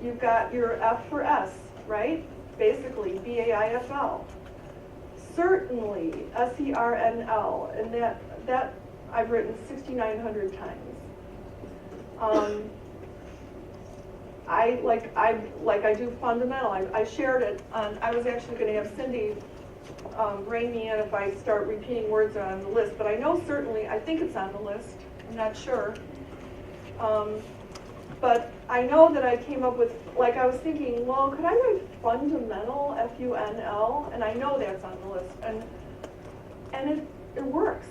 you've got your F for S, right? Basically, B-A-I-F-L. Certainly, S-E-R-N-L, and that I've written 6,900 times. I do fundamental. I shared it on, I was actually going to have Cindy rein me in if I start repeating words on the list, but I know certainly, I think it's on the list, I'm not sure. But I know that I came up with, like I was thinking, well, could I write fundamental, F-U-N-L? And I know that's on the list, and it works,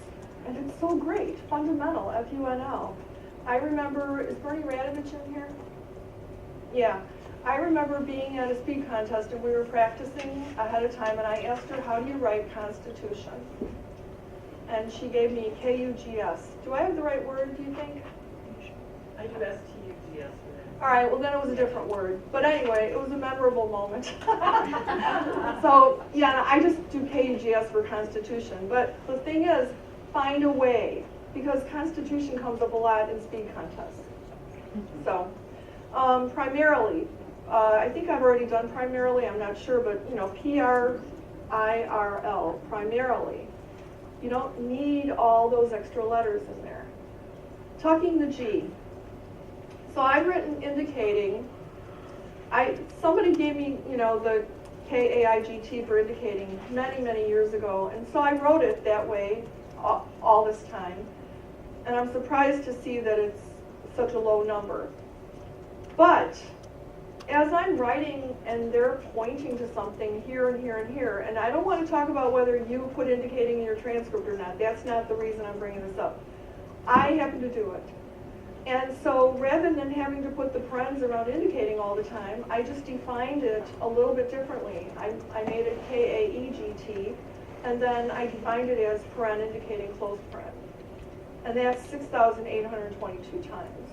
and it's so great, fundamental, F-U-N-L. I remember, is Bernie Radovich in here? Yeah, I remember being at a speed contest and we were practicing ahead of time and I asked her, how do you write Constitution? And she gave me K-U-G-S. Do I have the right word, do you think? I do S-T-U-G-S for that. All right, well then it was a different word. But anyway, it was a memorable moment. So, yeah, I just do K-U-G-S for Constitution. But the thing is, find a way, because Constitution comes up a lot in speed contests. So, primarily, I think I've already done primarily, I'm not sure, but you know, P-R-I-R-L, primarily. You don't need all those extra letters in there. Tucking the G. So I've written indicating, somebody gave me, you know, the K-A-I-G-T for indicating many, many years ago, and so I wrote it that way all this time. And I'm surprised to see that it's such a low number. But as I'm writing and they're pointing to something here and here and here, and I don't want to talk about whether you put indicating in your transcript or not. That's not the reason I'm bringing this up. I happen to do it. And so rather than having to put the parens around indicating all the time, I just defined it a little bit differently. I made it K-A-E-G-T, and then I defined it as paren indicating close paren. And that's 6,822 times.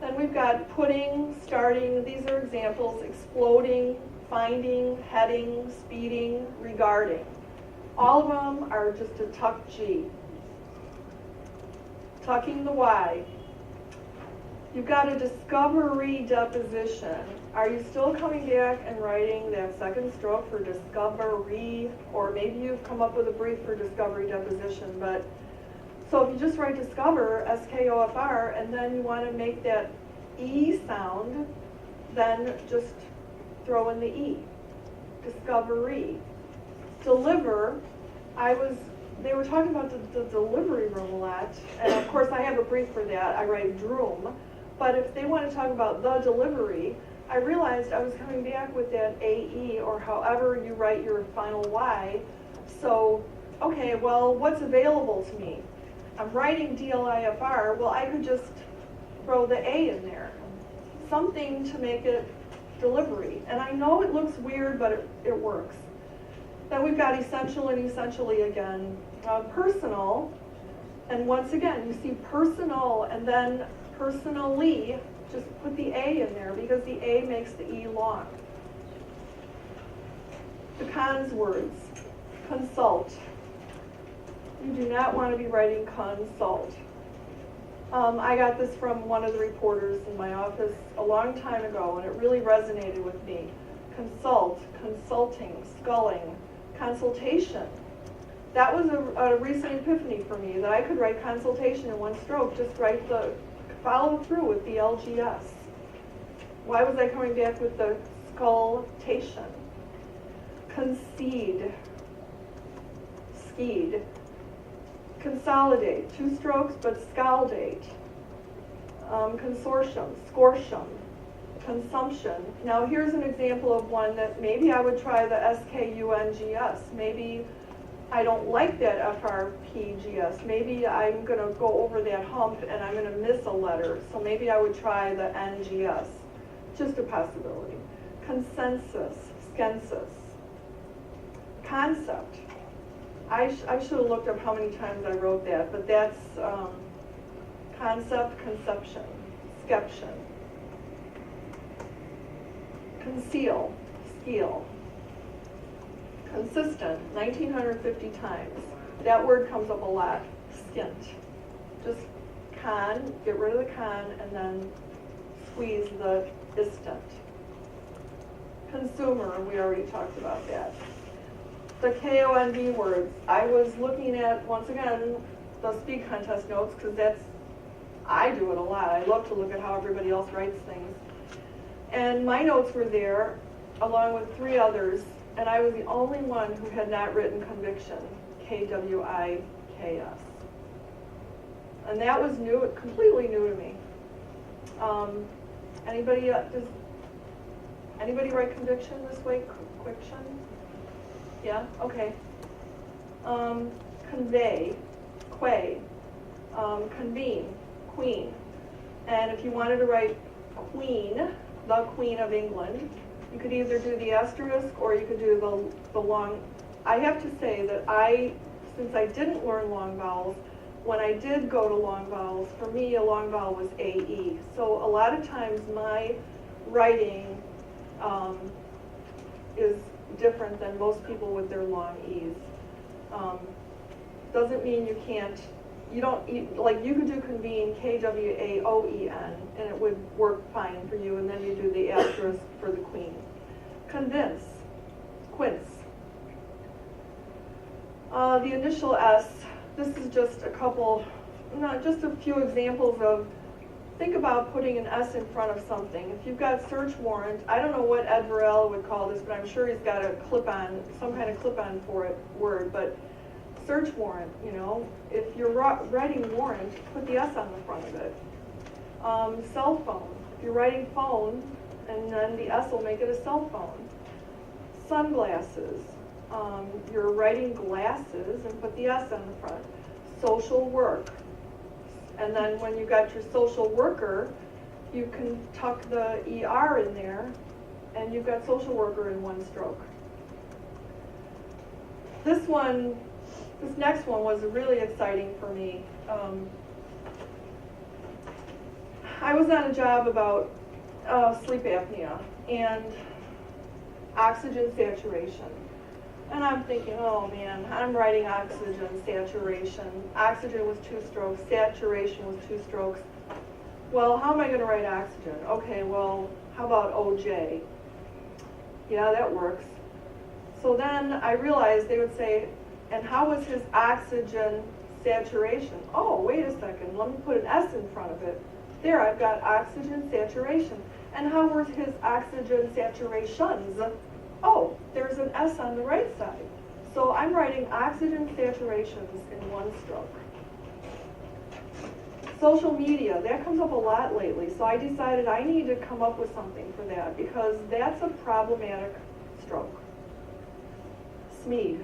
Then we've got putting, starting, these are examples, exploding, finding, heading, speeding, regarding. All of them are just a tuck G. Tucking the Y. You've got a discovery deposition. Are you still coming back and writing that second stroke for discovery? Or maybe you've come up with a brief for discovery deposition, but so if you just write discover, S-K-O-F-R, and then you want to make that E sound, then just throw in the E. Discovery. Deliver, they were talking about the delivery room a lot, and of course I have a brief for that, I write droom, but if they want to talk about the delivery, I realized I was coming back with that AE, or however you write your final Y, so, okay, well, what's available to me? I'm writing DLIFR, well, I could just throw the A in there. Something to make it delivery. And I know it looks weird, but it works. Then we've got essential and essentially again. Personal, and once again, you see personal and then personally, just put the A in there because the A makes the E long. The cons words. Consult. You do not want to be writing consult. I got this from one of the reporters in my office a long time ago, and it really resonated with me. Consult, consulting, sculling, consultation. That was a recent epiphany for me, that I could write consultation in one stroke, just follow through with the LGS. Why was I coming back with the scultation? Concede, skied. Consolidate, 2 strokes, but scaldate. Consortium, scortium. Consumption. Now here's an example of one that maybe I would try the SKUNGS. Maybe I don't like that FRPGS. Maybe I'm going to go over that hump and I'm going to miss a letter. So maybe I would try the NGS. Just a possibility. Consensus, skensis. Concept. I should have looked up how many times I wrote that, but that's concept, conception, skeption. Conceal, skeel. Consistent, 1950 times. That word comes up a lot, skint. Just con, get rid of the con, and then squeeze the istant. Consumer, we already talked about that. The KONB words, I was looking at, once again, the speed contest notes, because I do it a lot. I love to look at how everybody else writes things. And my notes were there, along with 3 others, and I was the only one who had not written conviction, KWIKS. And that was new, completely new to me. Does anybody write conviction this way? Conviction? Yeah, okay. Convey, quay, convene, queen. And if you wanted to write queen, the Queen of England, you could either do the asterisk or you could do the long. I have to say that since I didn't learn long vowels, when I did go to long vowels, for me a long vowel was AE. So a lot of times my writing is different than most people with their long E's. Doesn't mean you can't, you could do convene, KWAOEN, and it would work fine for you, and then you do the asterisk for the queen. Convince, quince. The initial S, this is just just a few examples of, think about putting an S in front of something. If you've got search warrant, I don't know what Ed Varela would call this, but I'm sure he's got a clip-on, some kind of clip-on for it word, but search warrant, if you're writing warrant, put the S on the front of it. Cell phone, if you're writing phone, and then the S will make it a cell phone. Sunglasses, you're writing glasses and put the S on the front. Social work. And then when you got your social worker, you can tuck the ER in there, and you've got social worker in one stroke. This next one was really exciting for me. I was on a job about sleep apnea and oxygen saturation. And I'm thinking, oh man, I'm writing oxygen saturation. Oxygen was 2 strokes, saturation was 2 strokes. Well, how am I going to write oxygen? Okay, well, how about OJ? Yeah, that works. So then I realized they would say, and how was his oxygen saturation? Oh, wait a second, let me put an S in front of it. There, I've got oxygen saturation. And how were his oxygen saturations? Oh, there's an S on the right side. So I'm writing oxygen saturations in 1 stroke. Social media, that comes up a lot lately, so I decided I need to come up with something for that because that's a problematic stroke. SMED.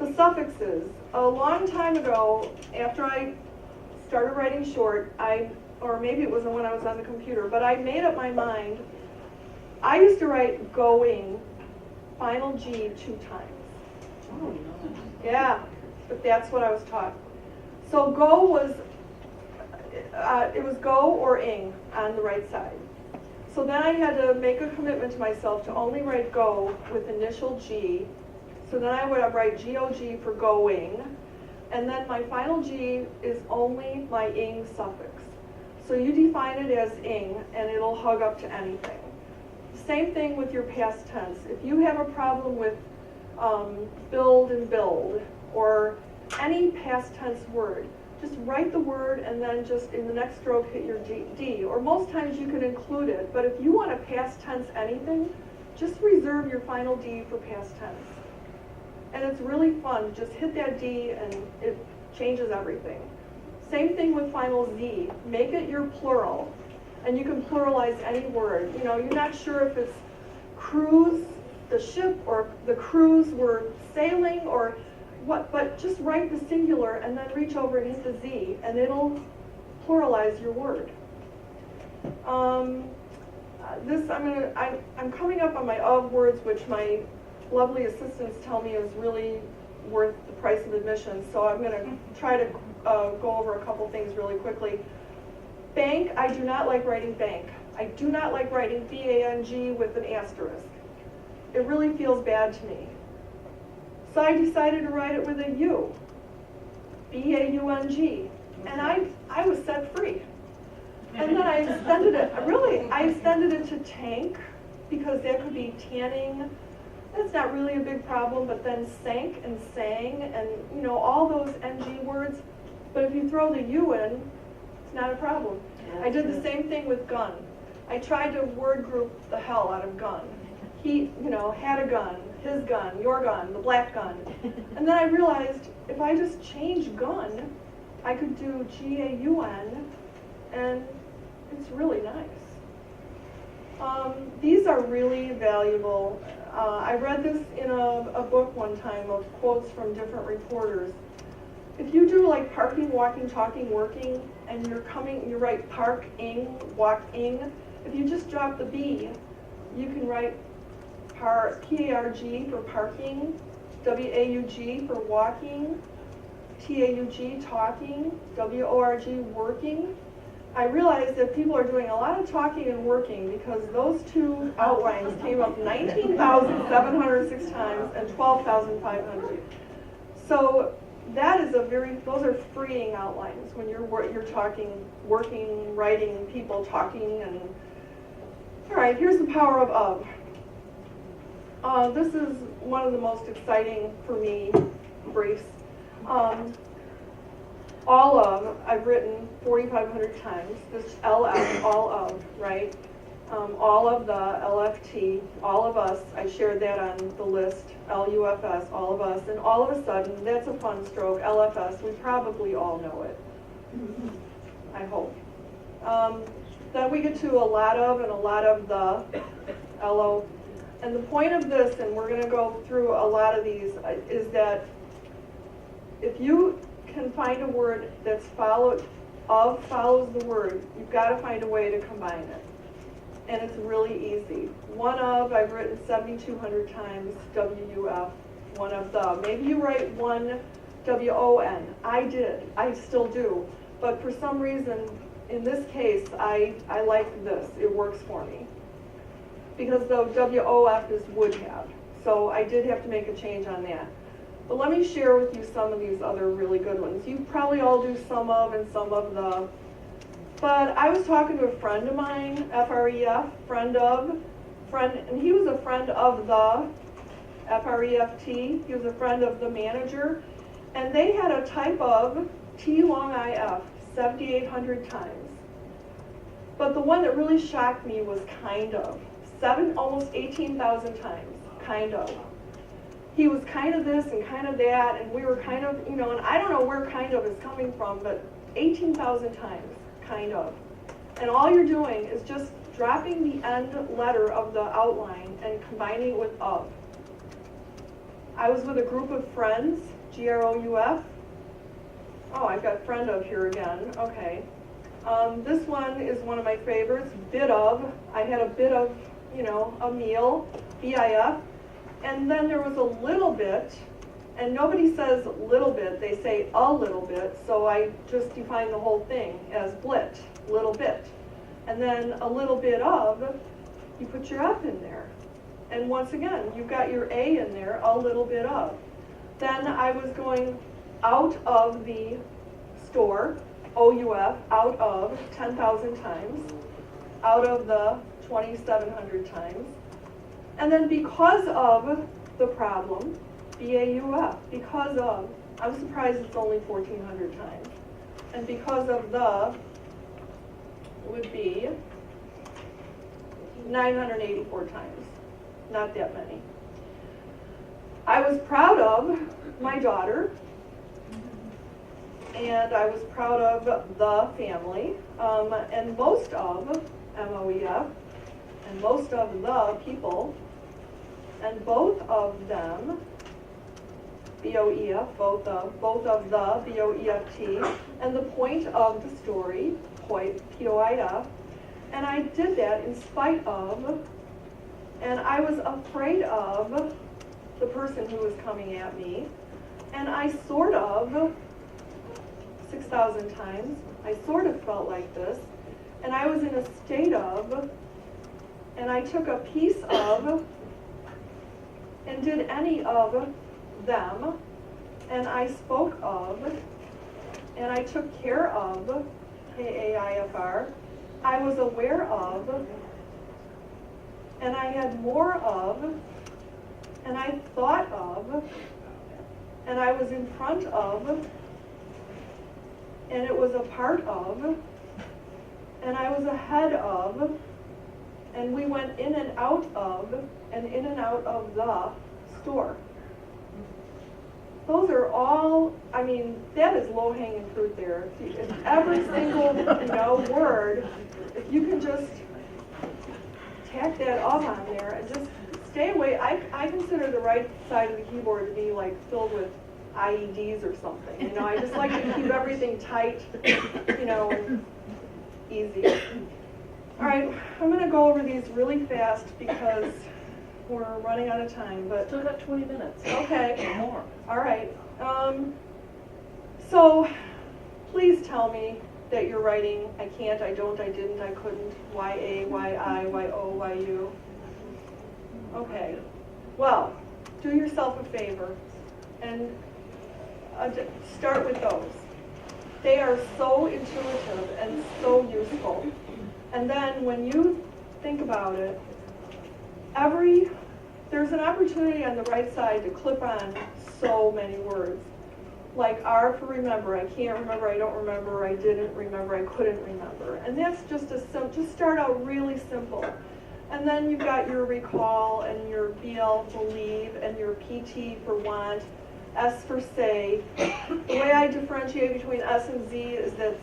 The suffixes. A long time ago, after I started writing short, or maybe it wasn't when I was on the computer, but I made up my mind. I used to write going, final G 2 times. Oh, no. Yeah, but that's what I was taught. So go was, it was go or ing on the right side. So then I had to make a commitment to myself to only write go with initial G. So then I would write GOG for going. And then my final G is only my ing suffix. So you define it as ing and it'll hug up to anything. Same thing with your past tense. If you have a problem with build and build or any past tense word, just write the word and then just in the next stroke hit your D. Or most times you can include it, but if you want to past tense anything, just reserve your final D for past tense. And it's really fun. Just hit that D and it changes everything. Same thing with final Z. Make it your plural. And you can pluralize any word. You know, you're not sure if it's cruise, the ship, or the crews were sailing, or what, but just write the singular and then reach over and hit the Z, and it'll pluralize your word. I'm coming up on my of words, which my lovely assistants tell me is really worth the price of admission, so I'm going to try to go over a couple things really quickly. Bank, I do not like writing bank. I do not like writing B-A-N-G with an asterisk. It really feels bad to me. So I decided to write it with a U, B-A-U-N-G, and I was set free. And then I extended it, I extended it to tank, because that could be tanning. That's not really a big problem, but then sank and sang, and you know, all those NG words, but if you throw the U in, it's not a problem. I did the same thing with gun. I tried to word group the hell out of gun. He, you know, had a gun, his gun, your gun, the black gun. And then I realized if I just change gun, I could do G-A-U-N, and it's really nice. These are really valuable. I read this in a book one time of quotes from different reporters. If you do like parking, walking, talking, working, and you write park-ing, walk-ing, if you just drop the B, you can write P-A-R-G for parking, W-A-U-G for walking, T-A-U-G, talking, W-O-R-G, working. I realized that people are doing a lot of talking and working because those two outlines came up 19,706 times and 12,500. So that is those are freeing outlines when you're talking, working, writing, people talking, and all right, here's the power of. This is one of the most exciting for me briefs. All of, I've written 4,500 times. This LF, all of, right? All of the, LFT, all of us, I shared that on the list, LUFS, all of us, and all of a sudden, that's a fun stroke, LFS, we probably all know it. I hope. Then we get to a lot of and a lot of the, LO. And the point of this, and we're going to go through a lot of these, is that if you can find a word that's follows the word, you've got to find a way to combine it. And it's really easy. One of, I've written 7,200 times, WUF, one of the. Maybe you write one WON. I did. I still do. But for some reason, in this case, I like this. It works for me. Because the WOF is would have. So I did have to make a change on that. But let me share with you some of these other really good ones. You probably all do some of and some of the. But I was talking to a friend of mine, FREF, friend, and he was a friend of the FREFT. He was a friend of the manager. And they had a type of T long IF 7,800 times. But the one that really shocked me was kind of. Almost 18,000 times, kind of. He was kind of this and kind of that, and we were kind of, and I don't know where kind of is coming from, but 18,000 times, kind of. And all you're doing is just dropping the end letter of the outline and combining it with of. I was with a group of friends, GROUF. Oh, I've got friend of here again, okay. This one is one of my favorites, bit of. I had a bit of, a meal, BIF. And then there was a little bit, and nobody says little bit, they say a little bit, so I just define the whole thing as blit, little bit. And then a little bit of, you put your F in there. And once again, you've got your A in there, a little bit of. Then I was going out of the store, OUF, out of 10,000 times, out of the 2,700 times. And then because of the problem, BAUF, because of, I'm surprised it's only 1,400 times. And because of the would be 984 times, not that many. I was proud of my daughter, and I was proud of the family, and most of, MOEF, and most of the people, and both of them, BOEF, both of the, BOEFT, and the point of the story, POIF, and I did that in spite of, and I was afraid of the person who was coming at me, and I sort of, 6,000 times, I sort of felt like this, and I was in a state of, and I took a piece of, and did any of them, and I spoke of, and I took care of, KAIFR, I was aware of, and I had more of, and I thought of, and I was in front of, and it was a part of, and I was ahead of, and we went in and out of the store. Those are all, that is low-hanging fruit there. If every single, word, if you can just tack that up on there and just stay away. I consider the right side of the keyboard to be like filled with IEDs or something. I just like to keep everything tight, and easy. All right, I'm going to go over these really fast because we're running out of time. But Still got 20 minutes. Okay. Or more. All right. So please tell me that you're writing I can't, I don't, I didn't, I couldn't, YA, YI, YO, YU. Okay. Well, do yourself a favor and start with those. They are so intuitive and so useful. And then when you think about it, there's an opportunity on the right side to clip on so many words. Like R for remember, I can't remember, I don't remember, I didn't remember, I couldn't remember. And that's just just start out really simple. And then you've got your recall and your BL believe and your PT for want, S for say. The way I differentiate between S and Z is that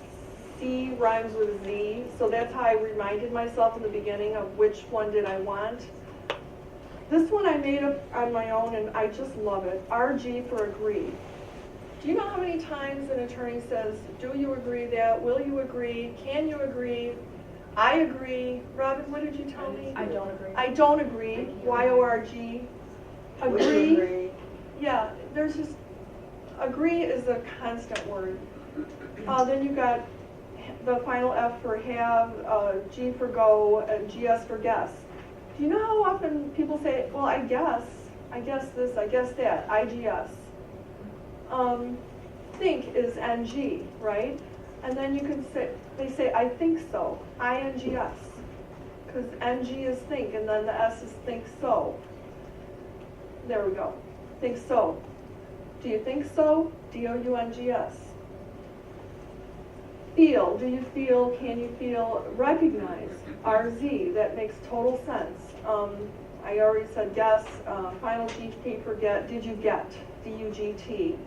C rhymes with Z, so that's how I reminded myself in the beginning of which one did I want. This one I made up on my own and I just love it. RG for agree. Do you know how many times an attorney says, do you agree that, will you agree, can you agree, I agree. Robin, what did you tell me? I don't agree. I don't agree, YORG. Agree. Yeah, there's just, agree is a constant word. Then you've got the final F for have, G for go, and GS for guess. Do you know how often people say, well, I guess this, I guess that, IGS. Think is NG, right? And then you can say, they say, I think so, INGS. Because NG is think, and then the S is think so. There we go. Think so. Do you think so? DOUNGS. Feel. Do you feel? Can you feel? Recognize. RZ. That makes total sense. I already said guess. Final GT for get. Did you get? DUGT.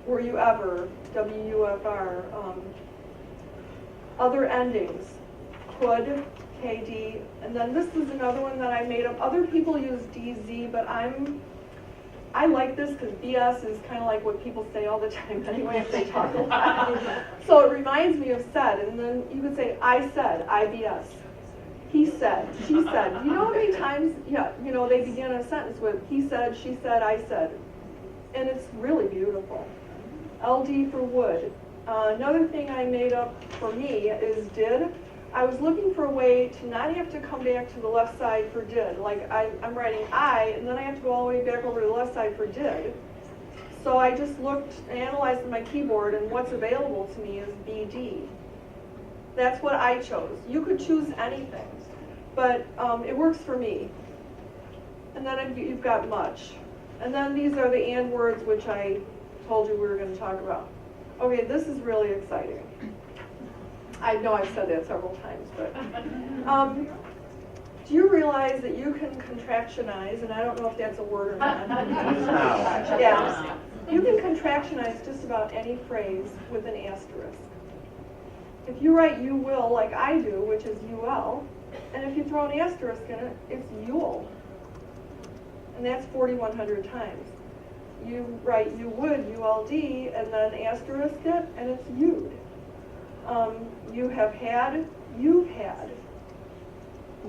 Were you ever? WUFR. Other endings. Could. KD. And then this is another one that I made up. Other people use DZ, but I like this because BS is kind of like what people say all the time anyway if they talk a lot. So it reminds me of said, and then you could say I said, IBS. He said, she said. You know how many times, they begin a sentence with he said, she said, I said. And it's really beautiful. LD for would. Another thing I made up for me is did. I was looking for a way to not have to come back to the left side for did. Like I'm writing I, and then I have to go all the way back over to the left side for did. So I just looked and analyzed my keyboard, and what's available to me is BD. That's what I chose. You could choose anything, but it works for me. And then you've got much. And then these are the and words, which I told you we were going to talk about. Okay, this is really exciting. I know I've said that several times, but do you realize that you can contractionize, and I don't know if that's a word or not. Yeah, you can contractionize just about any phrase with an asterisk. If you write you will like I do, which is UL, and if you throw an asterisk in it, it's you'll. And that's 4,100 times. You write you would, ULD, and then asterisk it, and it's you'd. You have had, you've had.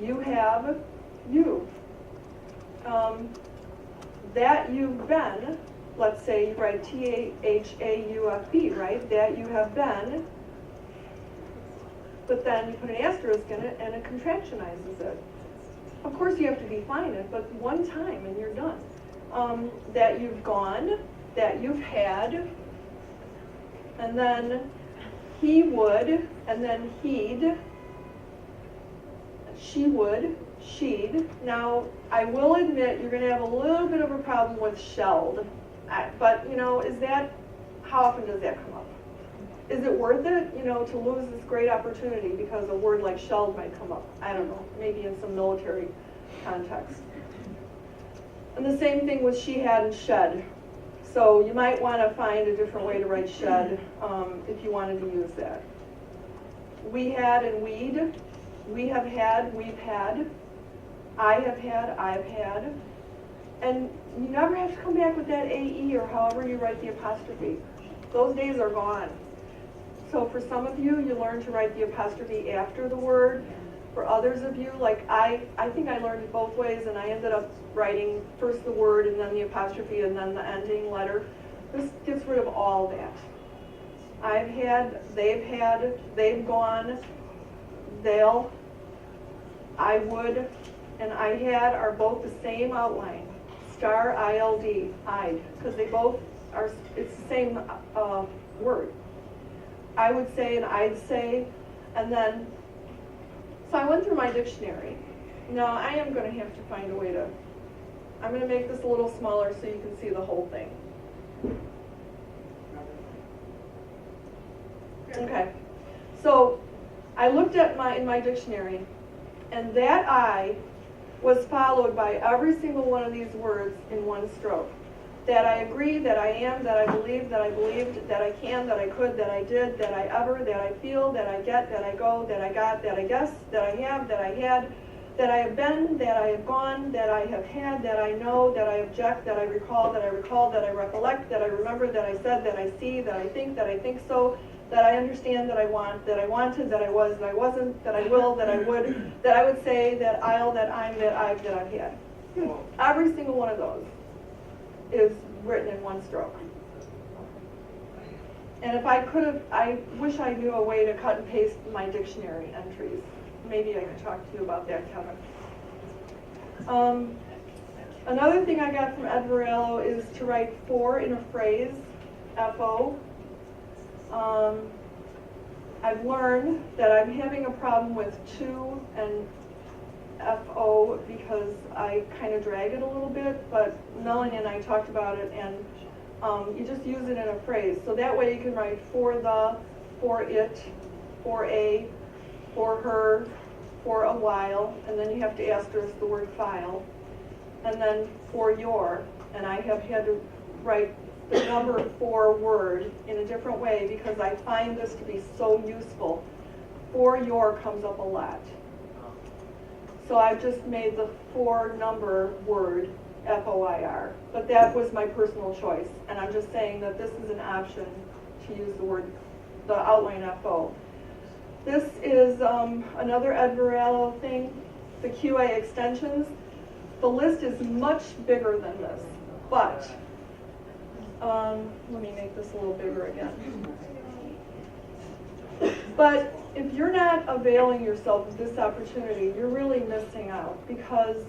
You have, you've. That you've been, let's say you write THAUFB, right? That you have been, but then you put an asterisk in it and it contractionizes it. Of course you have to define it, but one time and you're done. That you've gone, that you've had, and then he would, and then he'd, she would, she'd. Now, I will admit you're going to have a little bit of a problem with shelled, but is that, how often does that come up? Is it worth it, to lose this great opportunity because a word like shelled might come up? I don't know, maybe in some military context. And the same thing with she had and shed. So you might want to find a different way to write shed if you wanted to use that. We had and we'd. We have had, we've had. I have had, I've had. And you never have to come back with that AE or however you write the apostrophe. Those days are gone. So for some of you, you learn to write the apostrophe after the word. For others of you, like I think I learned it both ways, and I ended up writing first the word and then the apostrophe and then the ending letter. This gets rid of all that. I've had, they've gone, they'll, I would, and I had are both the same outline. Star, ILD, I'd, because they both are, it's the same word. I would say and I'd say, and then, so I went through my dictionary. Now I am going to have to find a way to, I'm going to make this a little smaller so you can see the whole thing. Okay, so I looked at in my dictionary, and that I was followed by every single one of these words in one stroke. That I agree, that I am, that I believe, that I believed, that I can, that I could, that I did, that I ever, that I feel, that I get, that I go, that I got, that I guess, that I have, that I had, that I have been, that I have gone, that I have had, that I know, that I object, that I recall, that I recollect, that I remember, that I said, that I see, that I think so, that I understand, that I want, that I wanted, that I was, that I wasn't, that I will, that I would say, that I'll, that I'm, that I've, that I've had. Every single one of those is written in one stroke. And if I could have, I wish I knew a way to cut and paste my dictionary entries. Maybe I could talk to you about that, Kevin. Another thing I got from Ed Varello is to write for in a phrase, F-O. I've learned that I'm having a problem with to and F-O because I kind of drag it a little bit, but Melanie and I talked about it, and you just use it in a phrase. So that way you can write for the, for it, for a, for her, for a while, and then you have to asterisk the word file, and then for your, and I have had to write the number for word in a different way because I find this to be so useful. For your comes up a lot. So I've just made the for number word F-O-I-R, but that was my personal choice, and I'm just saying that this is an option to use the word, the outline F-O. This is another Ed Varello thing, the QA extensions. The list is much bigger than this, but let me make this a little bigger again. But if you're not availing yourself of this opportunity, you're really missing out, because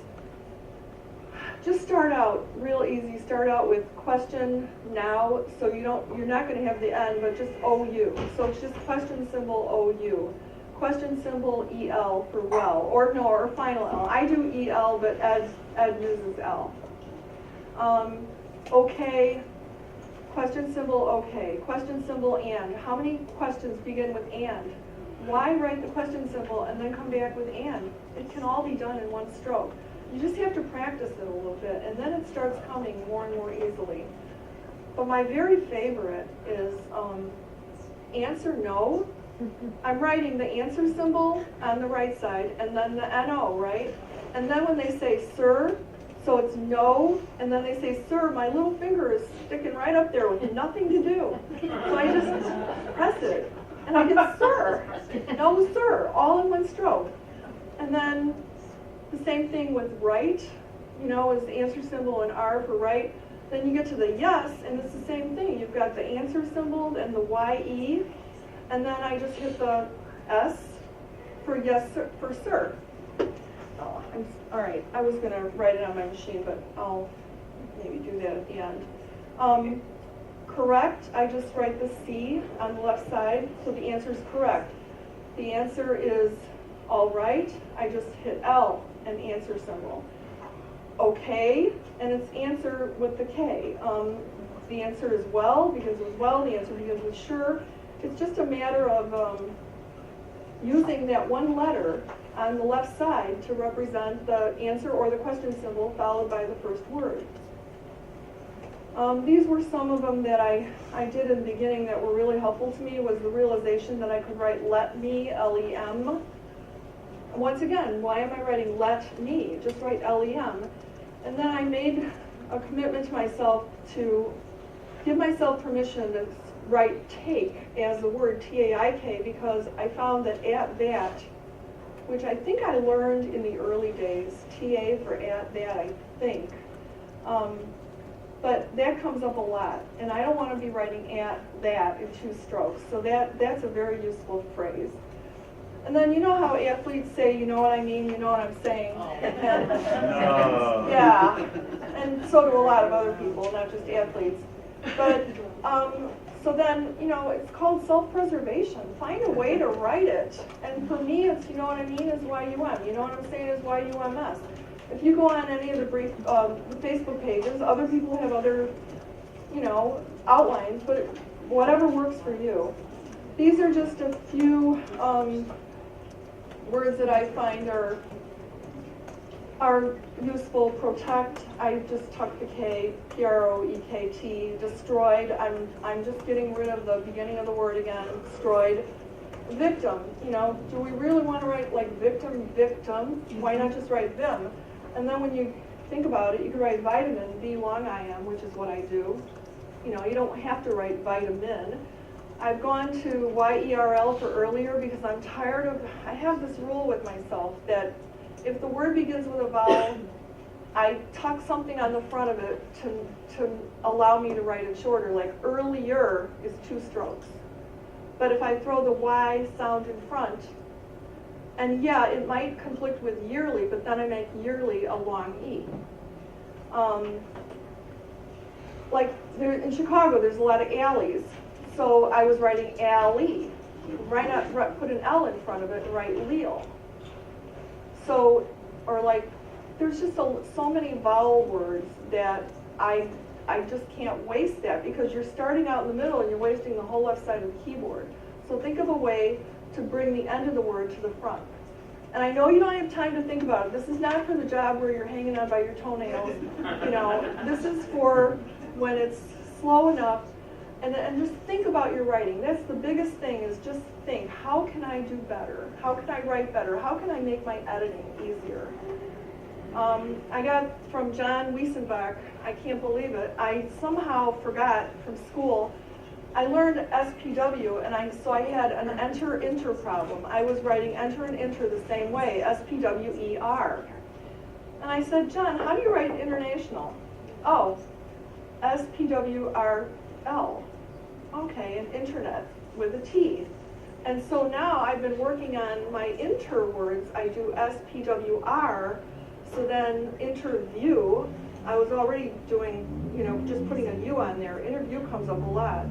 just start out real easy. Start out with question now, so you're not going to have the end, but just OU. So it's just question symbol OU. Question symbol EL for well, or final L. I do EL, but Ed uses L. Okay. Question symbol okay. Question symbol and. How many questions begin with and? Why write the question symbol and then come back with and? It can all be done in one stroke. You just have to practice it a little bit, and then it starts coming more and more easily. But my very favorite is answer no. I'm writing the answer symbol on the right side, and then the NO, right? And then when they say sir, so it's no, and then they say sir, my little finger is sticking right up there with nothing to do. So I just press it, and I get sir, no sir, all in one stroke. And then the same thing with right, is the answer symbol and R for right. Then you get to the yes, and it's the same thing. You've got the answer symbol and the YE, and then I just hit the S for yes, sir, for sir. Oh, all right, I was going to write it on my machine, but I'll maybe do that at the end. Correct, I just write the C on the left side, so the answer is correct. The answer is all right, I just hit L, an answer symbol. Okay, and it's answer with the K. The answer is well, because it was well, the answer begins with sure. It's just a matter of using that one letter on the left side to represent the answer or the question symbol followed by the first word. These were some of them that I did in the beginning that were really helpful to me, was the realization that I could write let me, L-E-M. Once again, why am I writing let me? Just write L-E-M. And then I made a commitment to myself to give myself permission to write take as the word T-A-I-K, because I found that at that, which I think I learned in the early days, T-A for at that, I think. But that comes up a lot, and I don't want to be writing at that in two strokes, so that's a very useful phrase. And then you know how athletes say, you know what I mean, you know what I'm saying. And, No. yeah, and so do a lot of other people, not just athletes. But so then, it's called self-preservation. Find a way to write it. And for me, it's you know what I mean is Y-U-M. You know what I'm saying is Y-U-M-S. If you go on any of the brief the Facebook pages, other people have other, outlines, but whatever works for you. These are just a few words that I find are useful. Protect, I just tuck the K, P-R-O-E-K-T. Destroyed, I'm just getting rid of the beginning of the word again, destroyed. Victim, do we really want to write like victim? Why not just write them? And then when you think about it, you can write vitamin, V-long-I-M, which is what I do. You don't have to write vitamin. I've gone to Y-E-R-L for earlier because I'm tired of, I have this rule with myself that if the word begins with a vowel, I tuck something on the front of it to allow me to write it shorter, like earlier is 2 strokes. But if I throw the Y sound in front, and yeah, it might conflict with yearly, but then I make yearly a long E. Like in Chicago, there's a lot of alleys. So I was writing alley. Why not put an L in front of it and write Leo? So, or like, there's just so many vowel words that I just can't waste that, because you're starting out in the middle and you're wasting the whole left side of the keyboard. So think of a way to bring the end of the word to the front. And I know you don't have time to think about it. This is not for the job where you're hanging on by your toenails. You know, this is for when it's slow enough. And just think about your writing. That's the biggest thing, is just think, how can I do better? How can I write better? How can I make my editing easier? I got from John Wiesenbach, I can't believe it, I somehow forgot from school, I learned SPW, and so I had an enter-inter problem. I was writing enter and inter the same way, SPWER. And I said, John, how do you write international? Oh, SPWRL. Okay, and internet with a T. And so now I've been working on my inter words. I do SPWR, so then interview. I was already doing, you know, just putting a U on there. Interview comes up a lot.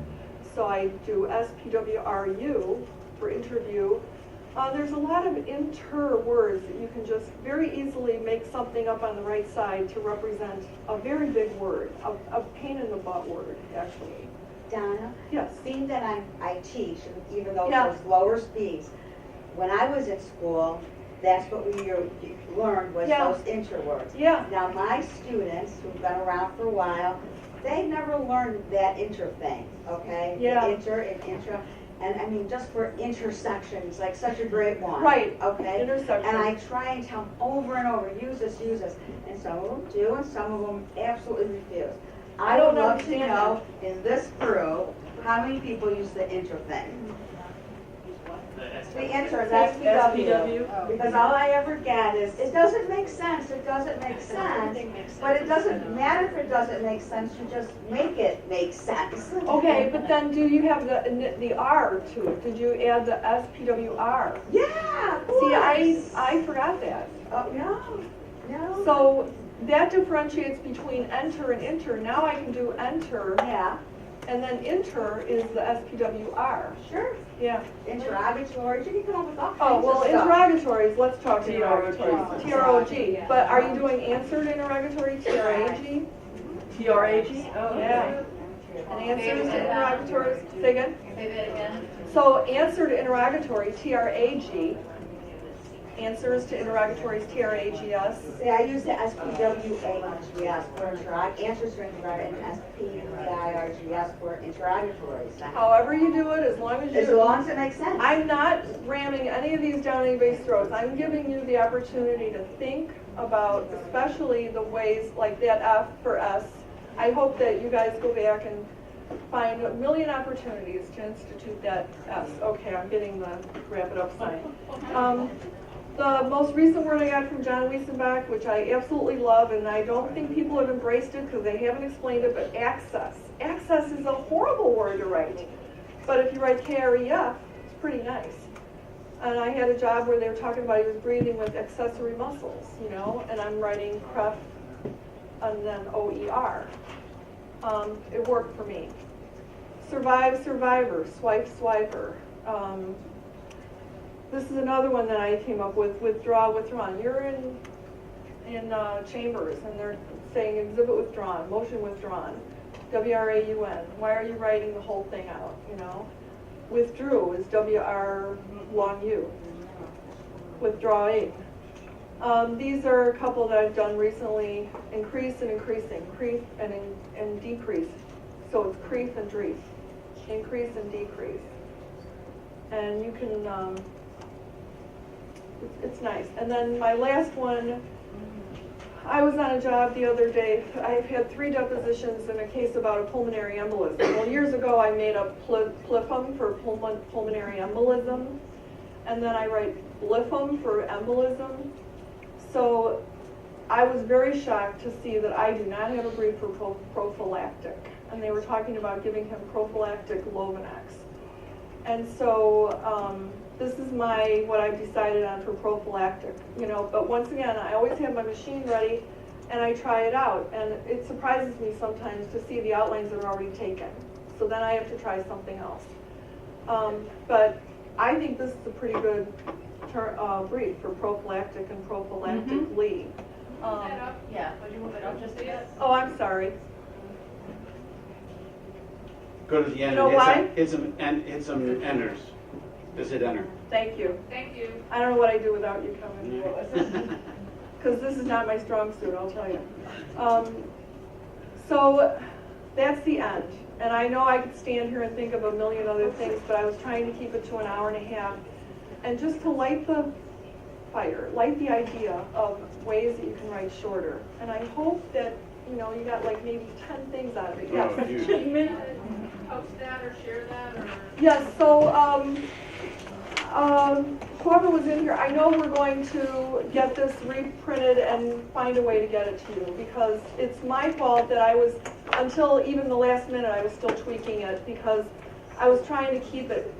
So I do SPWRU for interview. There's a lot of inter words that you can just very easily make something up on the right side to represent a very big word, a pain in the butt word, actually. Donna? Yes. Being that I teach, even though Yeah. there's lower speeds, when I was in school, that's what we learned was Yeah. those interwords. Yeah. Now my students who've been around for a while, they've never learned that inter thing, okay? Yeah. The inter and intra. And I mean, just for intersections, like such a great one. Right. Okay? Intersection. And I try and tell them over and over, use this. And some of them do, and some of them absolutely refuse. I don't would love to understand know in this group, how many people use the inter thing? The inter, that's SPW. Because all I ever get is, it doesn't make sense, it doesn't make sense. But it doesn't matter if it doesn't make sense, you just make it make sense. Okay, but then do you have the R to it? Did you add the SPWR? Yeah, of See, course. I forgot that. Oh, no. So that differentiates between enter and inter. Now I can do enter, Yeah, and then inter is the SPWR. sure. Yeah. Interrogatories, you can come up with all Oh, kinds well, of stuff. interrogatories, let's talk TROG. interrogatories. TROG. But are you doing answered interrogatory, TRAG? TRAG? Oh, yeah. And answers to interrogatories, say again? Say that again. So answered interrogatory, TRAG. Answers to interrogatories, TRAGS. See, I use the SPWARGS for answers to interrogatories, and SPVIRGS for interrogatories. However you do it, as long as you... As long as it makes sense. I'm not ramming any of these down anybody's throats. I'm giving you the opportunity to think about, especially the ways like that F for S. I hope that you guys go back and find a million opportunities to institute that S. Okay, I'm getting the wrap it up sign. The most recent word I got from John Wiesenbach, which I absolutely love, and I don't think people have embraced it because they haven't explained it, but access. Access is a horrible word to write. But if you write KREF, it's pretty nice. And I had a job where they were talking about he was breathing with accessory muscles, you know, and I'm writing CREF and then OER. It worked for me. Survive, survivor, swipe, swiper. This is another one that I came up with, withdraw, withdrawn. You're in chambers and they're saying exhibit withdrawn, motion withdrawn, WRAUN. Why are you writing the whole thing out, you know? Withdrew is WR long U. Withdrawing. These are a couple that I've done recently. Increase and increasing, creep and decrease. So it's creep and dreef. Increase and decrease. And you can, it's nice. And then my last one, I was on a job the other day. I've had 3 depositions in a case about a pulmonary embolism. Well, years ago I made a PLIFM for pulmonary embolism, and then I write BLIFM for embolism. So I was very shocked to see that I do not have a brief for prophylactic. And they were talking about giving him prophylactic Lovenox. And so this is what I've decided on for prophylactic, but once again, I always have my machine ready and I try it out. And it surprises me sometimes to see the outlines that are already taken. So then I have to try something else. But I think this is a pretty good brief for prophylactic and prophylactically. Yeah, would you move it up just a bit? Oh, I'm sorry. Go to the end You know why? and hit some enters. Just hit enter. Thank you. Thank you. I don't know what I'd do without you coming. Because this is not my strong suit, I'll tell you. So that's the end. And I know I could stand here and think of a million other things, but I was trying to keep it to an hour and a half. And just to light the fire, light the idea of ways that you can write shorter. And I hope that, you got like maybe 10 things out of it. Yes. Oh, huge. Post that or share that or? Yes, so whoever was in here, I know we're going to get this reprinted and find a way to get it to you, because it's my fault that until even the last minute, I was still tweaking it, because I was trying to keep it,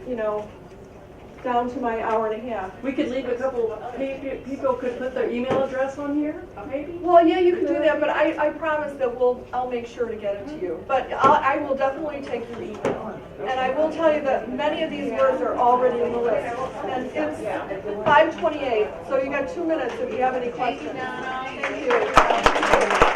down to my hour and a half. We could leave a couple, people could put their email address on here, maybe? Well, yeah, you can do that, but I promise that I'll make sure to get it to you. But I will definitely take your email. And I will tell you that many of these words are already in the list. And it's 5:28, so you got 2 minutes if you have any questions. Thank you.